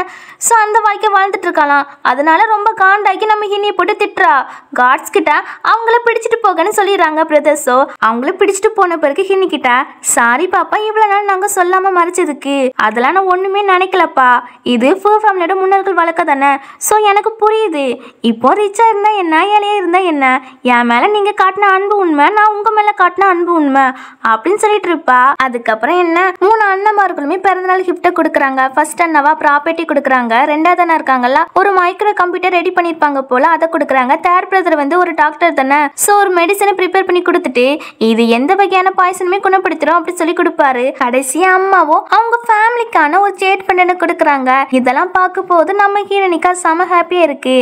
ஸோ அந்த வாழ்க்கையை வாழ்ந்துட்டு இருக்கலாம். அதனால ரொம்ப காண்டாக்கி நம்ம ஹீரோனியை போட்டு திட்டுறா. காட்ஸ் கிட்ட அவங்கள பிடிச்சிட்டு போகன்னு சொல்லிடுறாங்க பிரதர்ஸோ. அவங்கள பிடிச்சிட்டு போன பிறகு ஹீரோனி கிட்ட, சாரி பாப்பா இவ்வளோ நாள் நாங்கள் சொல்லாமல் மறைச்சதுக்கு, அதெல்லாம் நான் ஒன்றுமே நினைக்கலப்பா, இது ஃபுல் ஃபேமிலியோட முன்னோர்கள் வழக்கம் தானே. ஸோ எனக்கு புரியுது, இப்போ ரிச்சாக இருந்தால் என்ன ஏழையாக இருந்தால் என்ன, என் மேலே நீங்கள் காட்டின அன்பு உண்மை, நான் உங்கள் மேலே காட்டின அன்பு உண்மை அப்படின்னு சொல்லிட்டு இருப்பா. அதுக்கப்புறம் என்ன, 3 அண்ணன்மார்களுமே பிறந்தநாள் கிஃப்ட்டை கொடுக்குறாங்க. ஃபர்ஸ்ட் அண்ணாவா ப்ராப்பர்ட்டி கொடுக்குறாங்க, ரெண்டாவது அண்ணா இருக்காங்கல்ல ஒரு மைக்ரோ கம்ப்யூட்டர் ரெடி பண்ணியிருப்பாங்க போல அதை கொடுக்குறாங்க. தேர்ட் பிரதர் வந்து ஒரு டாக்டர் தானே, ஸோ ஒரு மெடிசனை ப்ரிப்பேர் பண்ணி கொடுத்துட்டு இது எந்த வகையான பாய்சனுமே குணப்படுத்துறோம் அப்படி சொல்லி கொடுப்பாரு. கடைசியா அம்மாவோ அவங்க ஃபேமிலிக்கான ஒரு சேட் பண்ணனை கொடுக்குறாங்க. இதெல்லாம் பார்க்க போது நம்ம ஹீரோனிக்கா செம ஹாப்பியா இருக்கு,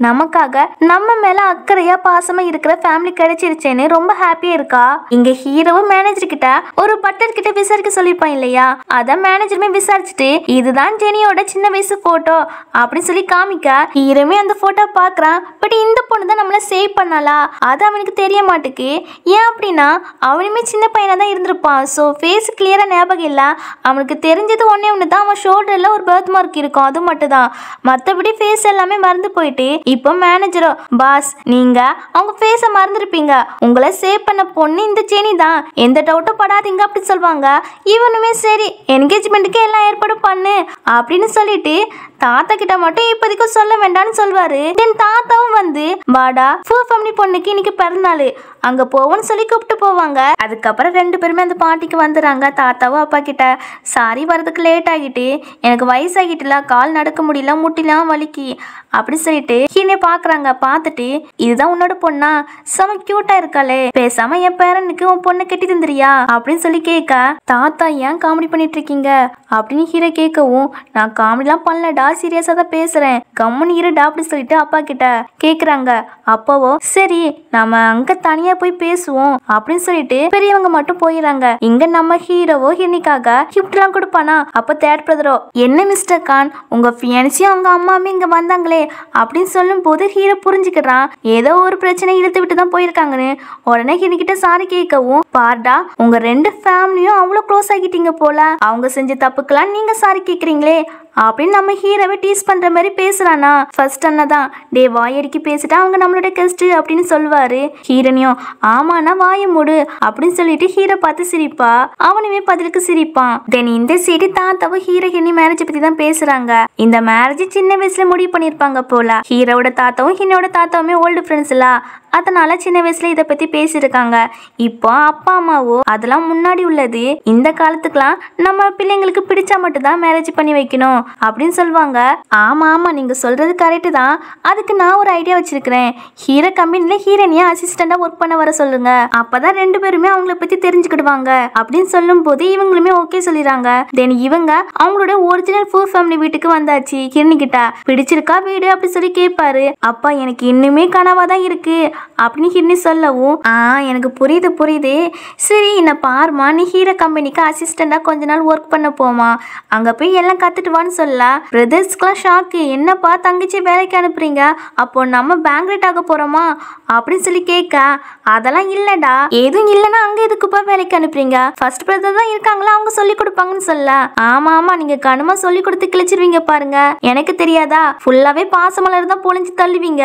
நமக்காக நம்ம மேல அக்கறையா பாசமா இருக்கிற ஃபேமிலி கிடைச்சிருச்சேன்னு ரொம்ப ஹாப்பியா இருக்கா. இங்க ஹீரோவும் மேனேஜர் கிட்ட ஒரு பட்டர் கிட்ட விசாரிக்க சொல்லிருப்பான் இல்லையா, அத மேனேஜருமே விசாரிச்சுட்டு இதுதான் ஜெனியோட சின்ன வயசு போட்டோ அப்படின்னு சொல்லி காமிக்க ஹீரோமே அந்த போட்டோ பாக்குறான். பட் இந்த பொண்ணு தான் நம்மள சேவ் பண்ணாலா அது அவனுக்கு தெரிய மாட்டுக்கு. ஏன் அப்படின்னா அவனுமே சின்ன பையனா தான் இருந்திருப்பான், ஸோ ஃபேஸ் கிளியரா ஞாபகம் இல்லை. அவனுக்கு தெரிஞ்சது ஒன்று தான், அவன் ஷோல்டர்ல ஒரு பர்த் மார்க் இருக்கும், அது மட்டும் தான், மற்றபடி ஃபேஸ் எல்லாமே மறந்து போயிட்டு. இப்போ மேனேஜரோ, பாஸ் நீங்க அவங்க ஃபேஸை மறந்துருப்பீங்க, உங்களை சேவ் பண்ண பொண்ணு இந்த ஜெனி தான், எந்த டவுட்டும் படாதீங்க அப்படி சொல்லுவாங்க. இவனுமே சரி என்கேஜ்மெண்ட்டுக்கு எல்லாம் ஏற்பாடு பண்ணு அப்படின்னு சொல்லிட்டு தாத்தா கிட்ட மட்டும் இப்போதைக்கு சொல்ல வேண்டாம்னு சொல்வாரு. தென் தாத்தாவும் வந்து வாடா ஃபுல் ஃபேமிலி பொண்ணுக்கு இன்னைக்கு பிறந்தநாள் அங்க போவோன்னு சொல்லி கூப்பிட்டு போவாங்க. அதுக்கப்புறம் 2 பேருமே அந்த பார்ட்டிக்கு வந்துடுறாங்க. தாத்தாவும் அப்பா கிட்ட, சாரி வரதுக்கு லேட் ஆகிட்டு, எனக்கு வயசாகிட்டுல, கால் நடக்க முடியல, முட்டிலாம் வலிக்கி அப்படி சொல்லிட்டு ஹீனே பாக்குறாங்க. பார்த்துட்டு இதுதான் உன்னோட பொண்ணா, செம கியூட்டா இருக்காளே, பேசாம என் பேரனுக்கு உன் பொண்ணை கட்டி தந்துறியா அப்படின்னு சொல்லி கேட்க, தாத்தா ஏன் காமெடி பண்ணிட்டு இருக்கீங்க அப்படின்னு ஹீரோ கேட்கவும், நான் காமெடிலாம் பண்ணலடா, சீரியஸா தான் பேசுறேன், கம்முன்னு இருடா அப்படி சொல்லிட்டு அப்பா கிட்ட கேக்குறாங்க. அப்பாவோ சரி நம்ம அங்க தனியா போய் பேசுவோம் அப்படின்னு சொல்லிட்டு பெரியவங்க மட்டும் போயிடறாங்க. இங்க நம்ம ஹீரோவோ ஹிரணிக்காக கிஃப்ட் எல்லாம் கொடுப்பானா. அப்ப தேர்ட் பிரதரோ, என்ன மிஸ்டர் கான் உங்க ஃபியான்சி அவங்க அம்மாமே இங்க வந்தாங்களே அப்படின்னு சொல்லும் போது ஹீரோ புரிஞ்சுக்கிறான் ஏதோ ஒரு பிரச்சனை இழுத்து விட்டு தான் போயிருக்காங்கன்னு. உடனே ஹிரணி கிட்ட சாரி கேட்கவும், பார்டா உங்க 2 ஃபேமிலியும் அவ்வளவு க்ளோஸ் ஆகிட்டீங்க போல, அவங்க செஞ்ச தப்புக்கெல்லாம் நீங்க சாரி கேக்குறீங்களே அப்படின்னு நம்ம ஹீரோவை டீஸ் பண்ற மாதிரி பேசுறானா. ஃபர்ஸ்ட் அண்ணா தான், டே வாயடிக்கி பேசிட்டா அவங்க நம்மளோட கெஸ்ட் அப்படின்னு சொல்லுவாரு. ஹீரோனியும் ஆமாண்ணா வாய மூடு அப்படின்னு சொல்லிட்டு ஹீரோ பார்த்து சிரிப்பா. அவனுமே பதிலுக்கு சிரிப்பான். தென் இந்த சைடு தாத்தாவும் ஹீரோ ஹிரணி மேரேஜ் பத்தி தான் பேசுறாங்க. இந்த மேரேஜ் சின்ன வயசுல முடிவு பண்ணிருப்பாங்க போல. ஹீரோட தாத்தாவும் ஹிரணியோட தாத்தாவுமே ஓல்டு ஃப்ரெண்ட்ஸ் இல்ல, அதனால சின்ன வயசுல இதை பத்தி பேசியிருக்காங்க. இப்போ அப்பா அம்மாவோ அதெல்லாம் முன்னாடி உள்ளது, இந்த காலத்துக்குலாம் நம்ம பிள்ளைங்களுக்கு பிடிச்சா மட்டும் தான் மேரேஜ் பண்ணி வைக்கணும் அப்படின்னு சொல்லுவாங்க. ஆமா ஆமா நீங்க சொல்றது கரெக்ட் தான், அதுக்கு நான் ஒரு ஐடியா வச்சிருக்கிறேன். ஹீரோ கம்பெனில ஹீரோனியா அசிஸ்டண்டா ஒர்க் பண்ண வர சொல்லுங்க, அப்பதான் 2 பேருமே அவங்கள பத்தி தெரிஞ்சுக்கிடுவாங்க அப்படின்னு சொல்லும் போது இவங்களுமே ஓகே சொல்லிடுறாங்க. தென் இவங்க அவங்களோட ஒரிஜினல் ஃபுல் ஃபேமிலி வீட்டுக்கு வந்தாச்சு. ஹிரணி கிட்ட பிடிச்சிருக்கா வீடு அப்படி சொல்லி கேட்பாரு. அப்பா எனக்கு இன்னுமே கனவா தான் இருக்கு அப்படின்னு ஹிரணி சொல்லவும், எனக்கு புரியுது சரி என்ன பாருமா, நீ ஹீரோ கம்பெனிக்கு அசிஸ்டண்டா கொஞ்ச நாள் ஒர்க் பண்ண போமா, அங்க போய் எல்லாம் கத்துட்டு வான்னு கொடுப்பாங்கன்னு சொல்ல பிரதர்ஸ்க்குலாம் ஷாக்கு. என்னப்பா தங்கச்சி வேலைக்கு அனுப்புறீங்க, அப்போ நம்ம பேங்க்ரேட் ஆக போறோமா அப்படின்னு சொல்லி கேட்க, அதெல்லாம் இல்லடா, எதுவும் இல்லைன்னா அங்க எதுக்குப்பா வேலைக்கு அனுப்புறீங்க, ஃபர்ஸ்ட் பிரதர் தான் இருக்காங்களா அவங்க சொல்லி கொடுப்பாங்கன்னு சொல்ல, ஆமா ஆமா நீங்க கணுமா சொல்லி கொடுத்து கிழிச்சிருவீங்க பாருங்க, எனக்கு தெரியாதா ஃபுல்லாவே பாசமலர் தான் பொழிஞ்சு தள்ளுவீங்க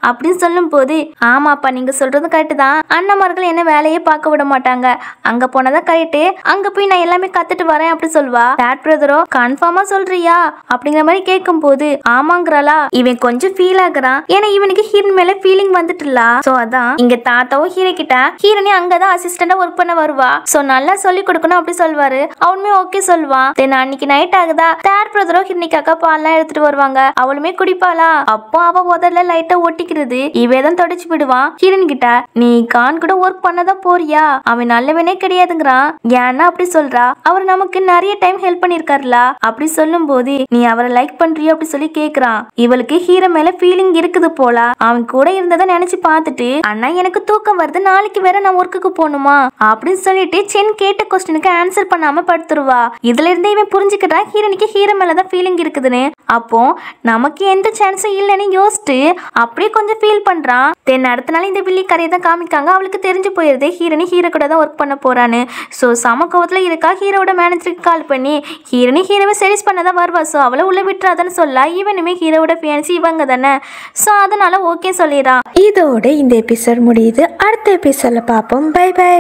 அப்படின்னு சொல்லும் போது, ஆமாப்பா நீங்க சொல்றது கரெக்ட் தான், அண்ணன்மார்கள் என்ன வேலையே பார்க்க விட மாட்டாங்க, அங்க போனதான் கரெக்டு, அங்க போய் நான் எல்லாமே கத்துட்டு வரேன் அப்படி சொல்வா. டாட் பிரதரோ கன்ஃபார்மா சொல்றியா அப்படிங்கிற மாதிரி கேட்கும் போது ஆமாங்கிறாளா. இவன் கொஞ்சம் ஃபீல் ஆகுறான், ஏன்னா இவனுக்கு ஹீரன் மேல ஃபீலிங் வந்துட்டுல. சோ அதான் இங்க தாத்தாவும் ஹீரோ கிட்ட ஹீரோனி அங்கதான் அசிஸ்டண்டா ஒர்க் பண்ண வருவா, சோ நல்லா சொல்லி கொடுக்கணும் அப்படி சொல்வாரு. அவனுமே ஓகே சொல்வான். தென் அன்னைக்கு நைட் ஆகுதா, டாட் பிரதரோ ஹீரோனிக்காக பால்லாம் எடுத்துட்டு வருவாங்க. அவளுமே குடிப்பாளா, அப்போ அவ முதல்ல லைட்டா ஒட்டிக்கிறது, இவேதான் தொடச்சு விடுவான். ஹீரோன் கிட்ட நீ கான் கூட ஒர்க் பண்ணதான் போறியா, அவன் நல்லவனே கிடையாதுங்கிறான். ஏன்னா அப்படி சொல்றா, அவர் நமக்கு நிறைய டைம் ஹெல்ப் பண்ணிருக்காருல அப்படி சொல்லும் போது, நீ அவரை லைக் பண்றியோ அப்படி சொல்லி கேக்குறான். இவளுக்கு ஹீரோ மேல ஃபீலிங் இருக்குது போல. அவன் கூட இருந்ததை நினைச்சு பார்த்துட்டு, அண்ணா எனக்கு தூக்கம் வருது, நாளைக்கு வேற நான் ஒர்க்குக்கு போகணுமா அப்படின்னு சொல்லிட்டு சென் கேட்ட கொஸ்டினுக்கு ஆன்சர் பண்ணாம படுத்துருவா. இதுல இருந்தே இவன் புரிஞ்சுக்கிட்டா ஹீரோனிக்கு ஹீரோ மேலதான் ஃபீலிங் இருக்குதுன்னு. அப்போ நமக்கு எந்த சான்ஸும் இல்லைன்னு யோசிச்சு அப்படியே கொஞ்சம் ஃபீல் பண்றான். தென் அடுத்த நாள் இந்த வில்லி கரையை தான் காமிக்காங்க. அவளுக்கு தெரிஞ்சு போயிருது ஹீரோனி ஹீரோ கூட தான் ஒர்க் பண்ண போறான்னு. ஸோ சமக்கோவத்துல இருக்கா. ஹீரோட மேனேஜருக்கு கால் பண்ணி ஹீரோனி ஹீரோவை சர்வீஸ் பண்ணதான் வருவா, ஸோ அவளை உள்ள விட்டுறாதான்னு சொல்ல, இவனுமே ஹீரோட ஃபியான்சி இவங்க தானே, ஸோ அதனால ஓகே சொல்லிடுறான். இதோட இந்த எபிசோட் முடியுது. அடுத்த எபிசோட்ல பார்ப்போம். Bye by.